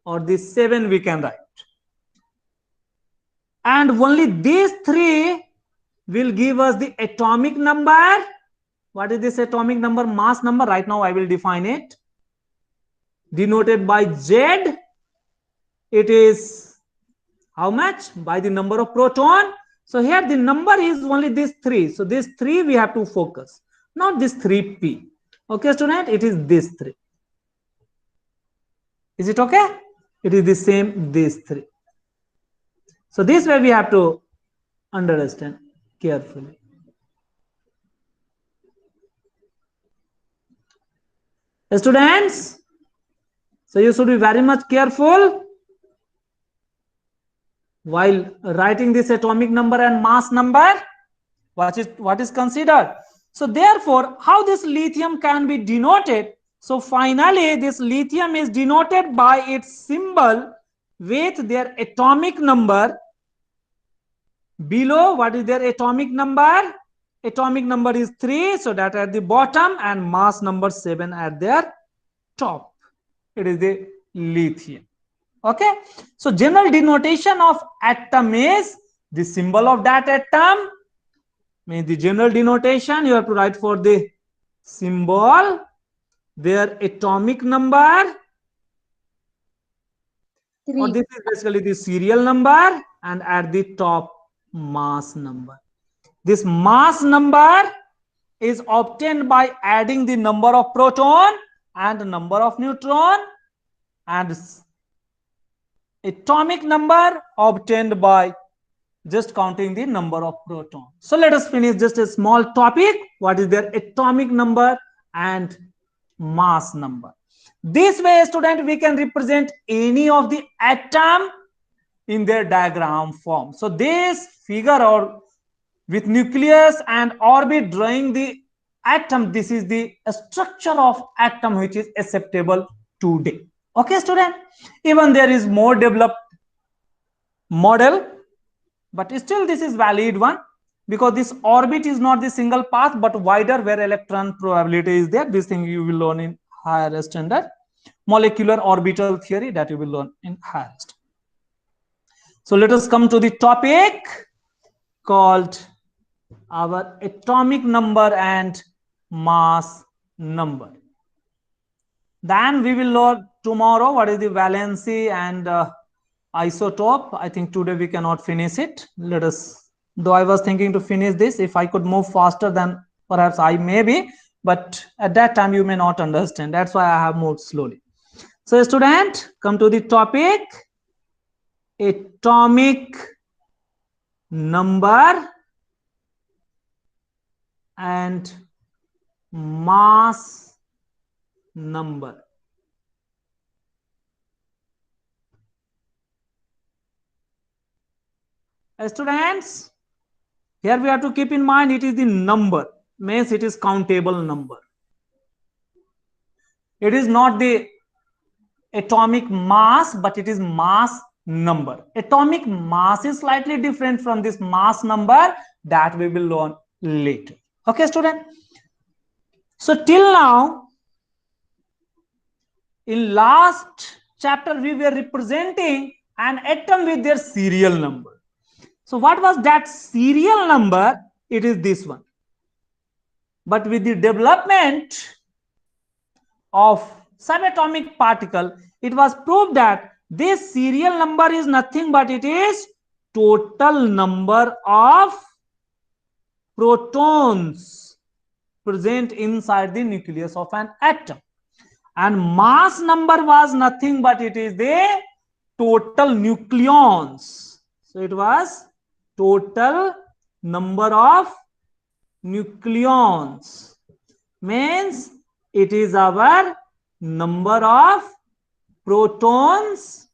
Or this 7 we can write. And only these 3 will give us the atomic number. What is this atomic number? Mass number. Right now I will define it. Denoted by Z. It is how much? By the number of proton. So here the number is only this 3. So this 3 we have to focus. Not this 3p. Okay, student? It is this 3. Is it okay? It is the same, this 3. So this way we have to understand carefully. Students, so you should be very much careful while writing this atomic number and mass number. What is considered? So therefore, how this lithium can be denoted? So finally, this lithium is denoted by its symbol with their atomic number. Below, what is their atomic number? atomic number is 3, so that at the bottom, and mass number 7 at their top. It is the lithium. Okay, so general denotation of atom is the symbol of that atom. Means the general denotation you have to write for the symbol, their atomic number, or 3. this is basically the serial number, and at the top mass number. This mass number is obtained by adding the number of proton and the number of neutron, and atomic number obtained by just counting the number of protons. So let us finish just a small topic. What is their atomic number and mass number? This way, student, we can represent any of the atom in their diagram form. So this figure, or with nucleus and orbit drawing the atom, this is the structure of atom which is acceptable today. Okay, student? Even there is more developed model, but still this is valid one, because this orbit is not the single path but wider, where electron probability is there. This thing you will learn in higher standard. Molecular orbital theory, that you will learn in higher standard. So let us come to the topic called our atomic number and mass number. Then we will learn tomorrow what is the valency and isotope. I think today we cannot finish it. Let us, though I was thinking to finish this, if I could move faster, then perhaps I may be, but at that time you may not understand. That's why I have moved slowly. So student, come to the topic, atomic number and mass number. Students, here we have to keep in mind it is the number, means it is countable number. It is not the atomic mass, but it is mass number. Atomic mass is slightly different from this mass number, that we will learn later. Okay, student? So till now, in last chapter, we were representing an atom with their serial number. So what was that serial number? It is this one. But with the development of subatomic particle, it was proved that this serial number is nothing but it is total number of protons present inside the nucleus of an atom. And mass number was nothing but it is the total nucleons. So it was total number of nucleons, means it is our number of protons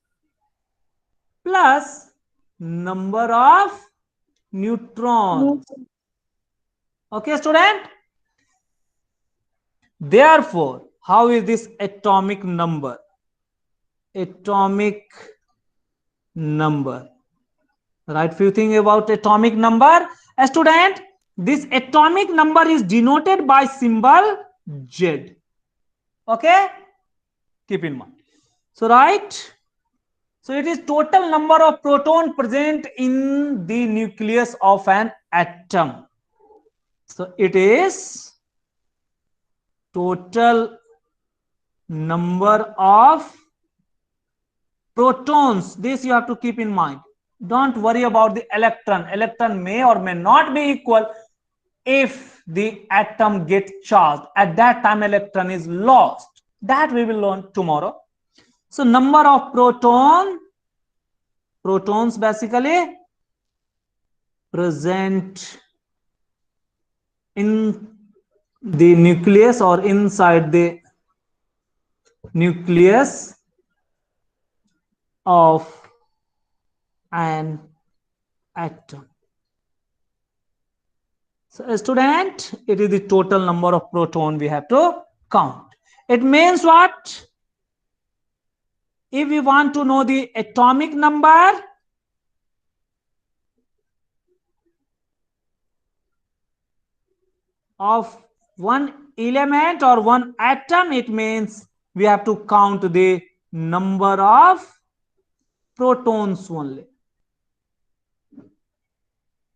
plus number of neutrons. Okay, student? Therefore, how is this atomic number? Atomic number. Right, few things about atomic number. A student, this atomic number is denoted by symbol Z. Okay, keep in mind. So right, so it is total number of proton present in the nucleus of an atom. So it is total number of protons. This you have to keep in mind. Don't worry about the electron. Electron may or may not be equal. If the atom gets charged, at that time electron is lost. That we will learn tomorrow. So number of protons basically present in the nucleus or inside the nucleus of an atom. So student, it is the total number of proton we have to count. It means what? If we want to know the atomic number, of one element or one atom, it means we have to count the number of protons only.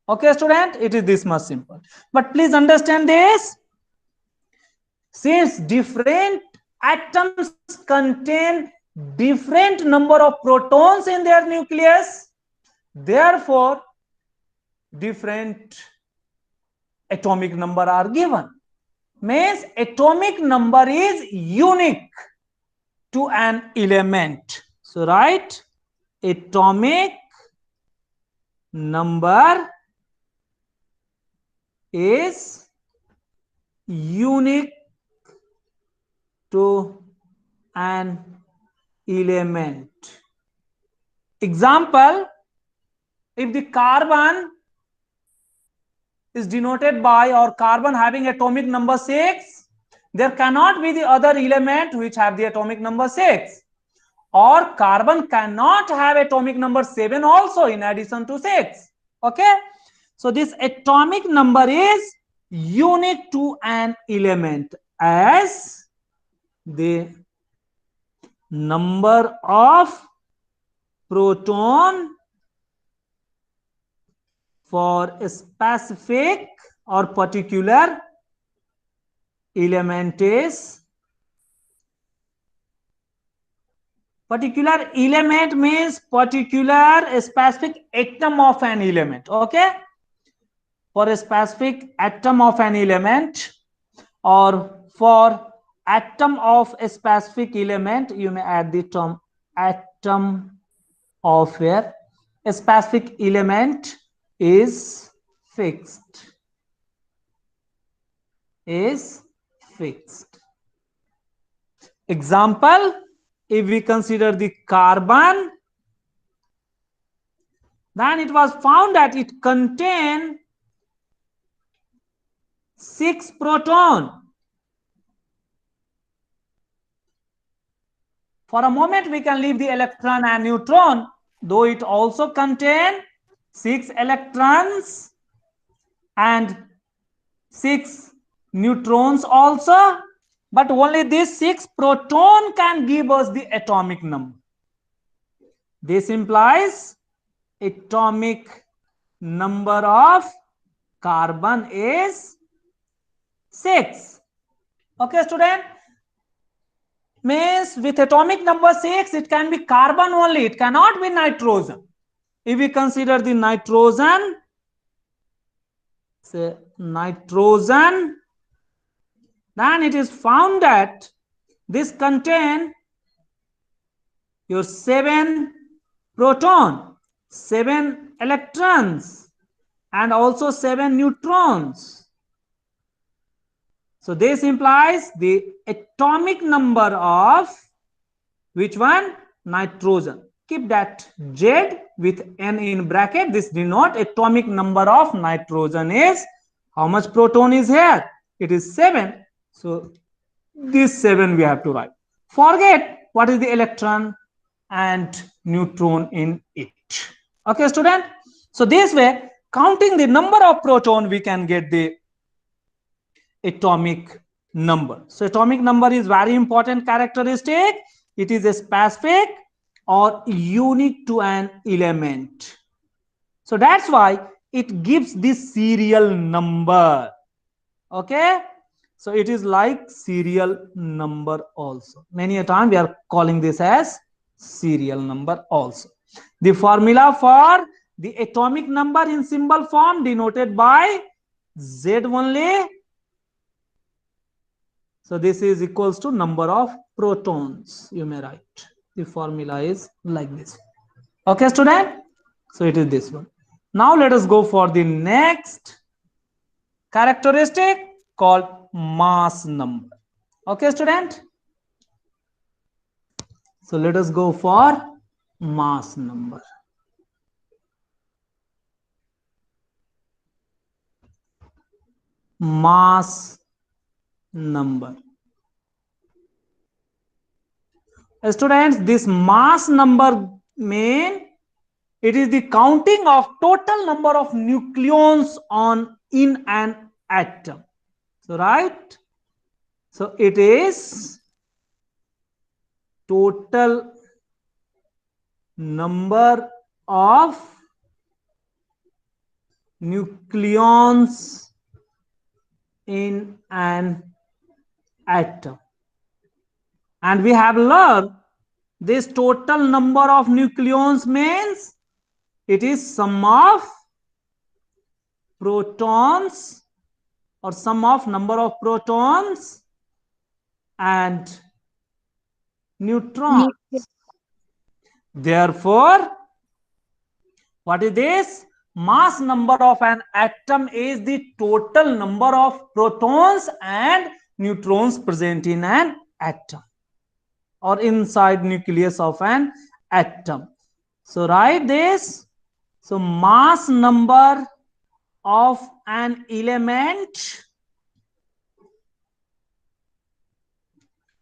Okay, student, it is this much simple. But please understand this. Since different atoms contain different number of protons in their nucleus, therefore different atomic number are given. Means atomic number is unique to an element. So write atomic number is unique to an element. Example, if the carbon is denoted by, or carbon having atomic number 6, there cannot be the other element which have the atomic number 6, or carbon cannot have atomic number 7 also in addition to 6. Okay, so this atomic number is unique to an element as the number of proton for a specific or particular element is, particular element means particular specific atom of an element. Okay, for a specific atom of an element, or for atom of a specific element, you may add the term atom of a specific element is fixed. Is fixed. Example, if we consider the carbon, then it was found that it contains 6 proton. For a moment we can leave the electron and neutron, though it also contains 6 electrons and 6 neutrons also, but only this 6 proton can give us the atomic number. This implies atomic number of carbon is 6. Okay, student, means with atomic number 6 it can be carbon only, it cannot be nitrogen. If we consider the nitrogen, say nitrogen, then it is found that this contain your 7 proton, 7 electrons, and also 7 neutrons. So this implies the atomic number of which one? Nitrogen. Keep that Z with N in bracket. This denote atomic number of nitrogen is, how much proton is here? It is 7. So this 7 we have to write. Forget what is the electron and neutron in it. Okay, student. So this way, counting the number of proton, we can get the atomic number. So atomic number is very important characteristic. It is a specific or unique to an element. So that's why it gives this serial number. Okay, so it is like serial number also. Many a time we are calling this as serial number also. The formula for the atomic number in symbol form denoted by Z only. So this is equals to number of protons, you may write. The formula is like this. Okay, student, so it is this one. Now let us go for the next characteristic called mass number. Okay, student, so let us go for mass number. Mass number. Students, this mass number mean it is the counting of total number of nucleons in an atom. So right, so it is total number of nucleons in an atom. And we have learned this total number of nucleons means it is sum of protons or sum of number of protons and neutrons. Therefore, what is this? Mass number of an atom is the total number of protons and neutrons present in an atom or inside nucleus of an atom. So write this. So mass number of an element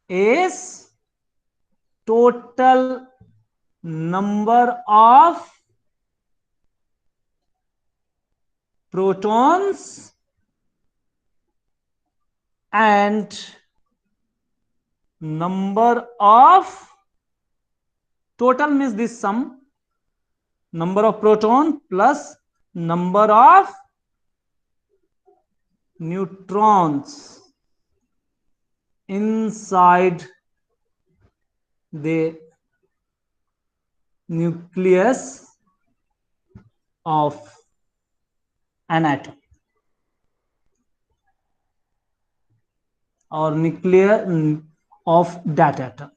is total number of protons and number of, total means this sum, number of proton plus number of neutrons inside the nucleus of an atom or nucleus of that atom.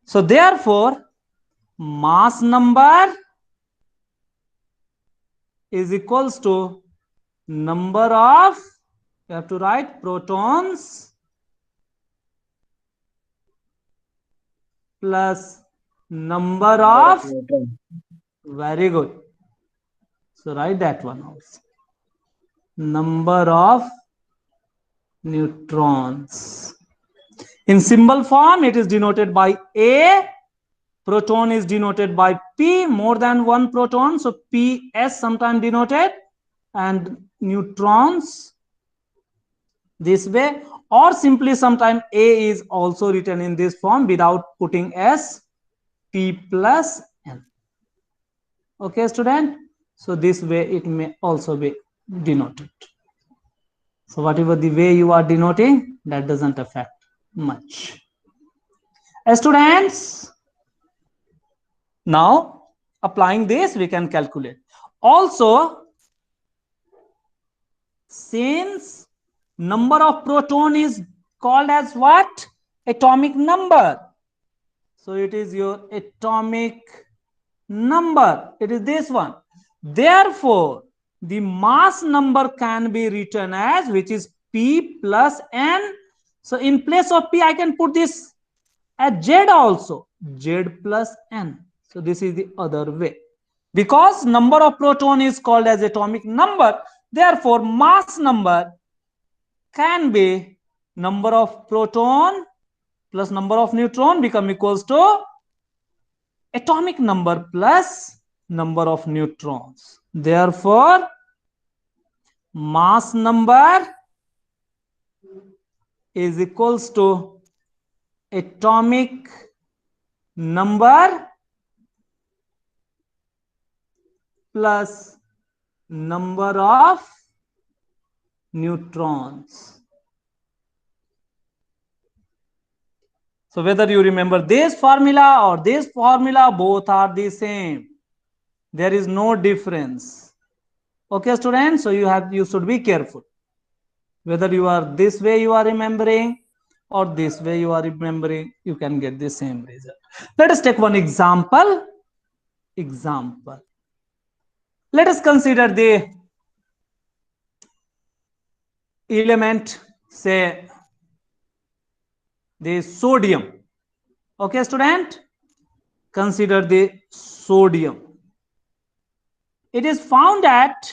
So therefore, mass number is equals to number of, you have to write protons plus number of, Neutron. very good. So write that one also. Number of neutrons. In symbol form, it is denoted by A. Proton is denoted by P, more than one proton. So PS sometimes denoted, and neutrons this way, or simply sometimes A is also written in this form without putting S, P plus N. Okay, student? So this way it may also be denoted. So whatever the way you are denoting, that doesn't affect much. Students, now applying this, we can calculate. Also, since number of proton is called as what? Atomic number. So it is your atomic number. It is this one. Therefore, the mass number can be written as, which is P plus N. So in place of P, I can put this as Z also, Z plus N. So this is the other way. Because number of proton is called as atomic number, therefore mass number can be number of proton plus number of neutron become equals to atomic number plus number of neutrons. Therefore, mass number is equals to atomic number plus number of neutrons. So whether you remember this formula or this formula, both are the same. There is no difference. Okay, students, so you should be careful. Whether you are this way you are remembering or this way you are remembering, you can get the same result. Let us take one example. Let us consider the element, say the sodium. Okay, student, consider the sodium. It is found that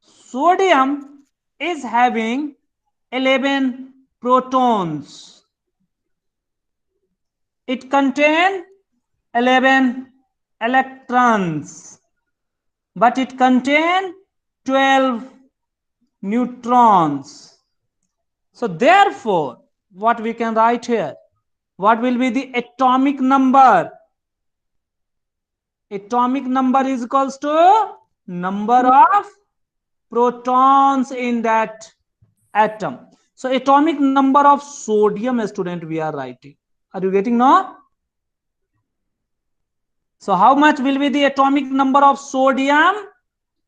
sodium is having 11 protons. It contains 11 electrons. but it contains 12 neutrons. So therefore, what we can write here? What will be the atomic number? Atomic number is equals to number of protons in that atom. So atomic number of sodium, student, we are writing. Are you getting now? So how much will be the atomic number of sodium?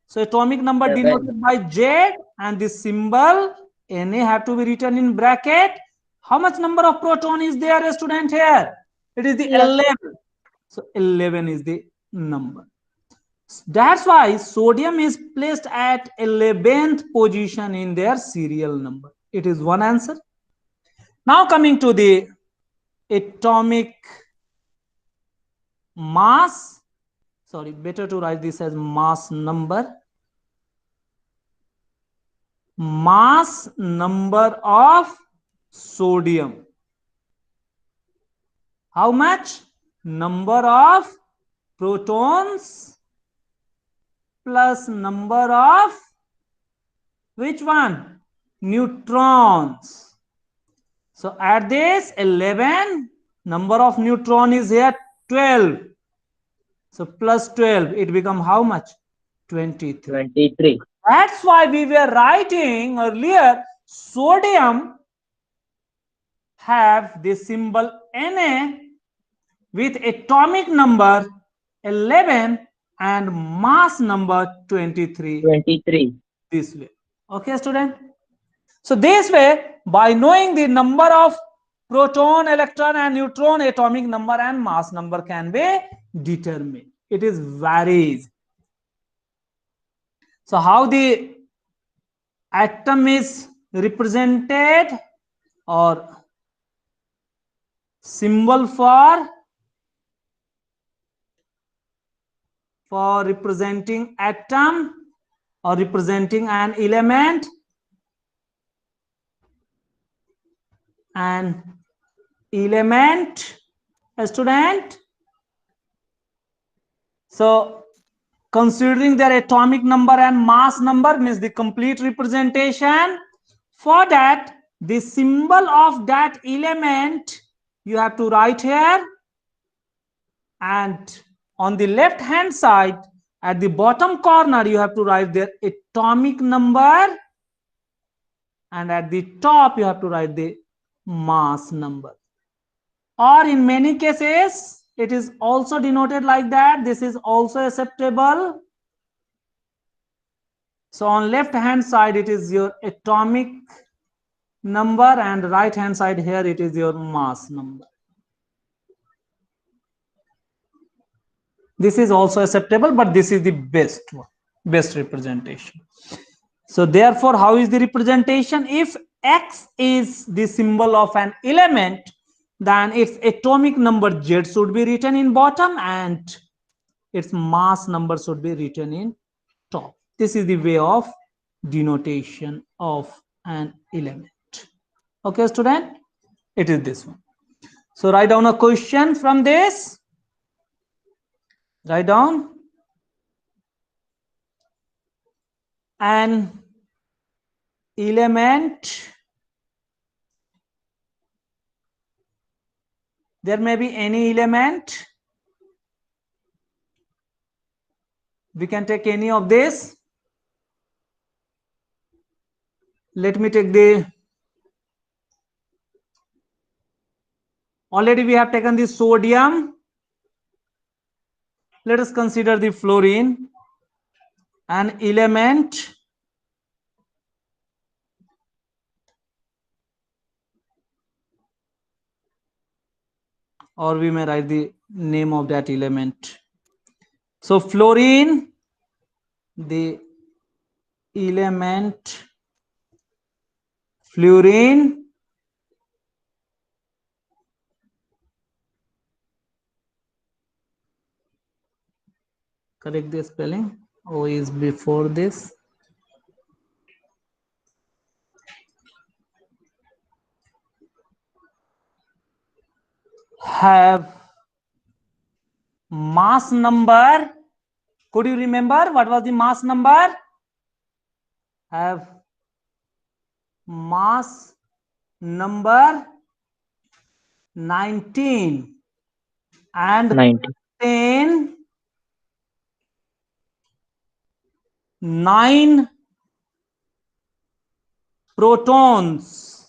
So atomic number 7. denoted by Z, and the symbol Na have to be written in bracket. How much number of proton is there, student, here? It is the 11. So 11 is the number. That's why sodium is placed at 11th position in their serial number. It is one answer. Now coming to the atomic mass. Sorry, better to write this as mass number. Mass number of sodium. How much? Number of protons plus number of which one? Neutrons. So at this 11, number of neutron is here 12. So plus 12, it become how much? 23. 23. That's why we were writing earlier, sodium have the symbol Na with atomic number 11 and mass number 23. 23. This way. Okay, student? So this way, by knowing the number of proton, electron and neutron, atomic number and mass number can be determined. It is very easy. So how the atom is represented, or symbol for representing atom or representing an element, an element, a student. So considering their atomic number and mass number means the complete representation. For that, the symbol of that element you have to write here, and on the left hand side at the bottom corner you have to write their atomic number, and at the top you have to write the mass number. Or in many cases it is also denoted like that. This is also acceptable. So on left hand side it is your atomic number, and right hand side here it is your mass number. This is also acceptable, but this is the best one, best representation. So therefore, how is the representation? If X is the symbol of an element, then its atomic number Z should be written in bottom and its mass number should be written in top. This is the way of denotation of an element. Okay, student, it is this one. So write down a question from this. Write down an element. There may be any element. We can take any of this. Let me take the, already we have taken the sodium. Let us consider the fluorine, an element. Or we may write the name of that element. So fluorine, the element fluorine, correct the spelling, O is before this. Have mass number Could you remember what was the mass number? Have mass number 19 and 90. 9 protons.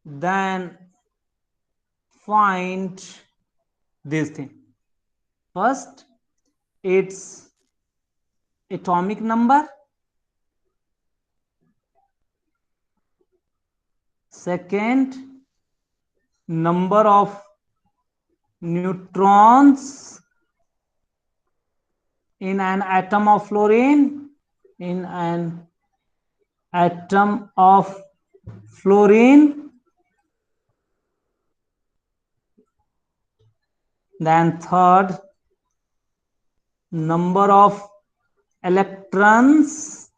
Then find this thing. First, its atomic number. Second, number of neutrons in an atom of fluorine. In an atom of fluorine. Then third, number of electrons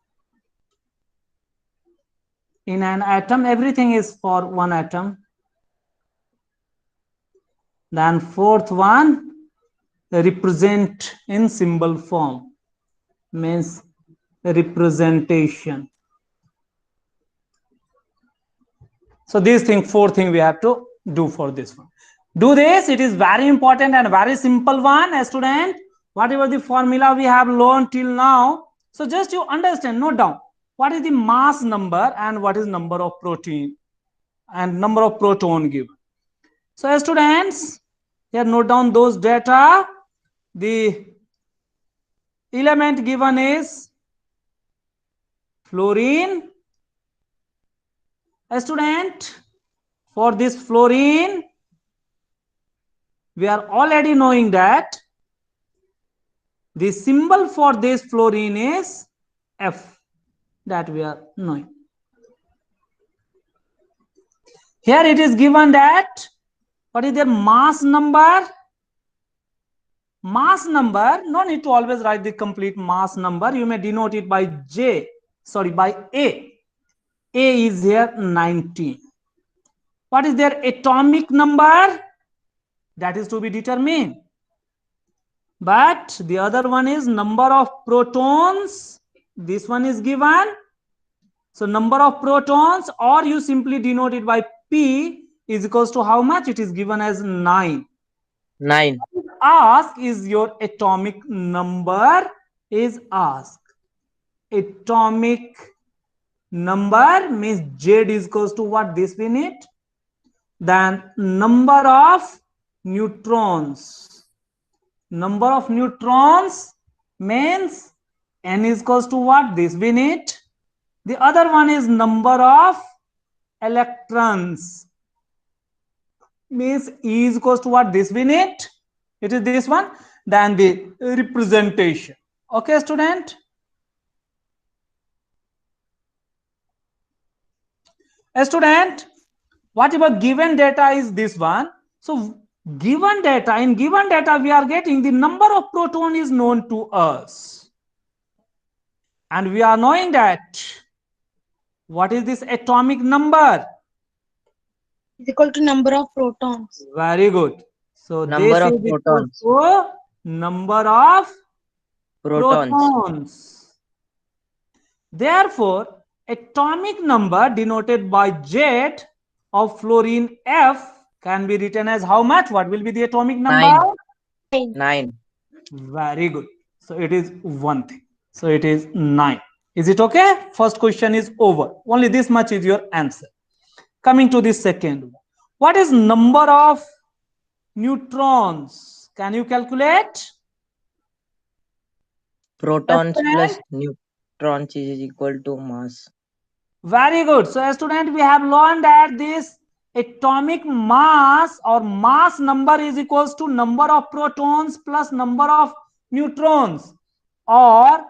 in an atom. Everything is for one atom. Then fourth one, represent in symbol form, means representation. So these things, four things we have to do for this one. Do this. It is very important and very simple one, a student. Whatever the formula we have learned till now, so just you understand, note down what is the mass number and what is number of protein and number of proton given. So students, here note down those data. The element given is fluorine. A student, for this fluorine, we are already knowing that the symbol for this fluorine is F, that we are knowing. Here it is given that what is their mass number? Mass number, no need to always write the complete mass number. You may denote it by by A. A is here 19. What is their atomic number? That is to be determined. But the other one is number of protons. This one is given. So number of protons, or you simply denote it by P, is equals to how much? It is given as 9. 9. Ask is your atomic number is asked. Atomic number means Z is equals to what? This we need. Then number of neutrons. Number of neutrons means N is equals to what? This we need. The other one is number of electrons. Means E is equals to what? This we need. It is this one. Then the representation. Okay, student? A student, whatever given data is this one. So given data, in given data we are getting the number of proton is known to us. And we are knowing that what is this atomic number? Is equal to number of protons. Very good. So Number this of is equal protons. to number of Protons. protons. Therefore, atomic number denoted by Z of fluorine F can be written as how much? What will be the atomic number? 9. Very good. So it is one thing. So it is 9. Is it okay? First question is over. Only this much is your answer. Coming to the second one. What is number of neutrons? Can you calculate? Protons Okay. plus neutrons is equal to mass. Very good. So, student, we have learned that this atomic mass or mass number is equals to number of protons plus number of neutrons, or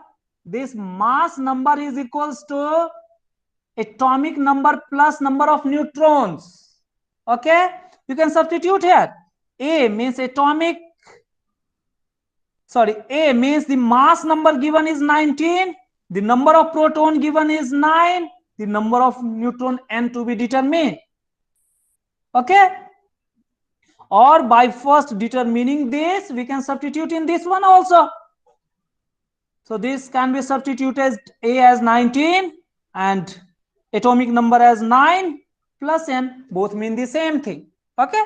this mass number is equals to atomic number plus number of neutrons. Okay, you can substitute here. A means atomic, sorry, A means the mass number given is 19, the number of proton given is 9, the number of neutron N to be determined. Okay, or by first determining this, we can substitute in this one also. So this can be substituted A as 19 and atomic number as 9 plus n, both mean the same thing. Okay,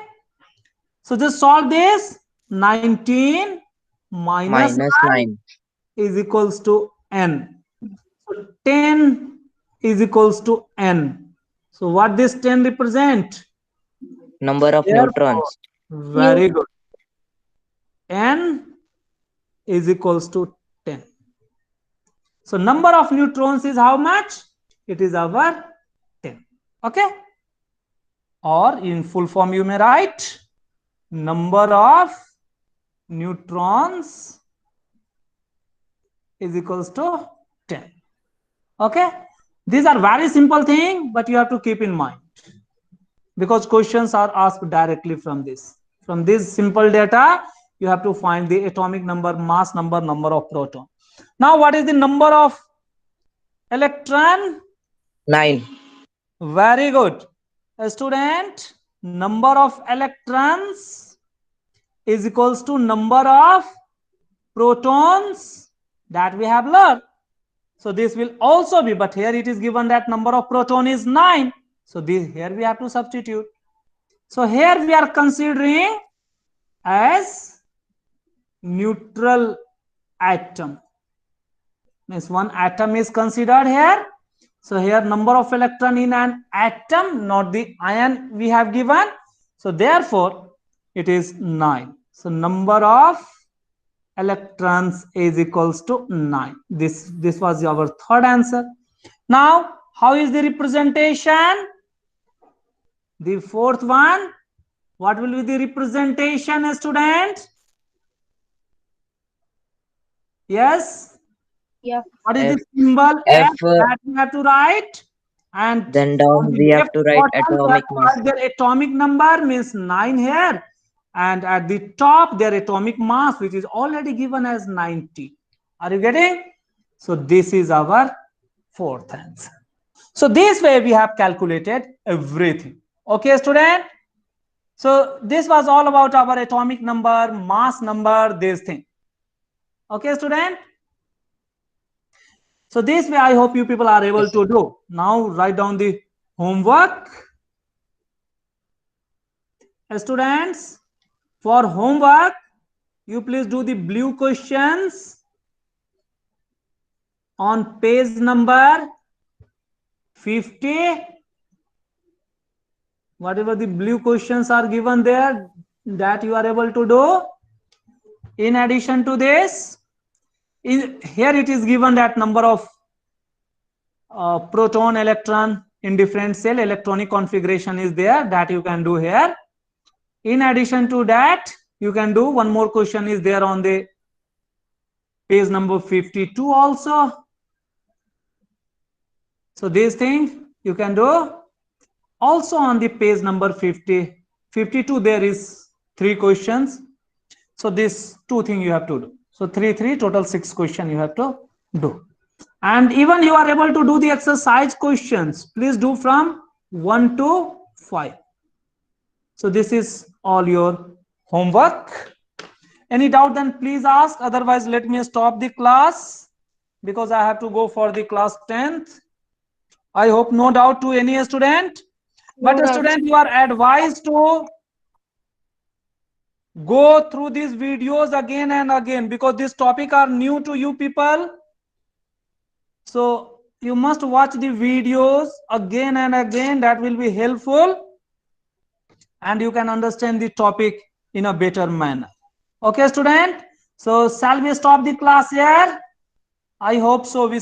so just solve this. 19 minus minus 9 9. is equals to n. So 10 is equals to n. So what this 10 represent? Number of Therefore, neutrons. very good. N is equals to 10. So number of neutrons is how much? It is our 10. Okay. Or in full form you may write number of neutrons is equals to 10. Okay. These are very simple thing, but you have to keep in mind because questions are asked directly from this. From this simple data, you have to find the atomic number, mass number, number of proton. Now, what is the number of electron? 9. Very good. A student, number of electrons is equals to number of protons that we have learned. So this will also be, but here it is given that number of proton is 9. So this here we have to substitute. So here we are considering as neutral atom. Means one atom is considered here. So here number of electron in an atom, not the ion we have given. So therefore it is 9. So number of electrons is equals to 9. This was our third answer. Now how is the representation? The fourth one, what will be the representation, student? Yes. Yeah. What is F, the symbol F, F that we have to write? And then on down the we have left to write bottom, you have atomic to mass. write their atomic number, means 9 here. And at the top, their atomic mass, which is already given as 90. Are you getting? So this is our fourth answer. So this way we have calculated everything. Okay, student? So this was all about our atomic number, mass number, this thing. Okay, student? So this way I hope you people are able Yes. to do. Now write down the homework. Students, for homework, you please do the blue questions on page number 50. Whatever the blue questions are given there, that you are able to do. In addition to this, here it is given that number of proton, electron in different cell, electronic configuration is there, that you can do here. In addition to that, you can do one more question is there on the page number 52 also. So this thing you can do also on the page number 52. There is 3 questions. So this 2 thing you have to do. So 3 total 6 question you have to do. And even you are able to do the exercise questions. Please do from 1 to 5. So this is all your homework. Any doubt, then please ask. Otherwise, let me stop the class because I have to go for the class 10th. I hope no doubt to any student. No But doubt. student, you are advised to go through these videos again and again because this topic are new to you people. So you must watch the videos again and again. That will be helpful. And you can understand the topic in a better manner. Okay, student? So shall we stop the class here? I hope so. We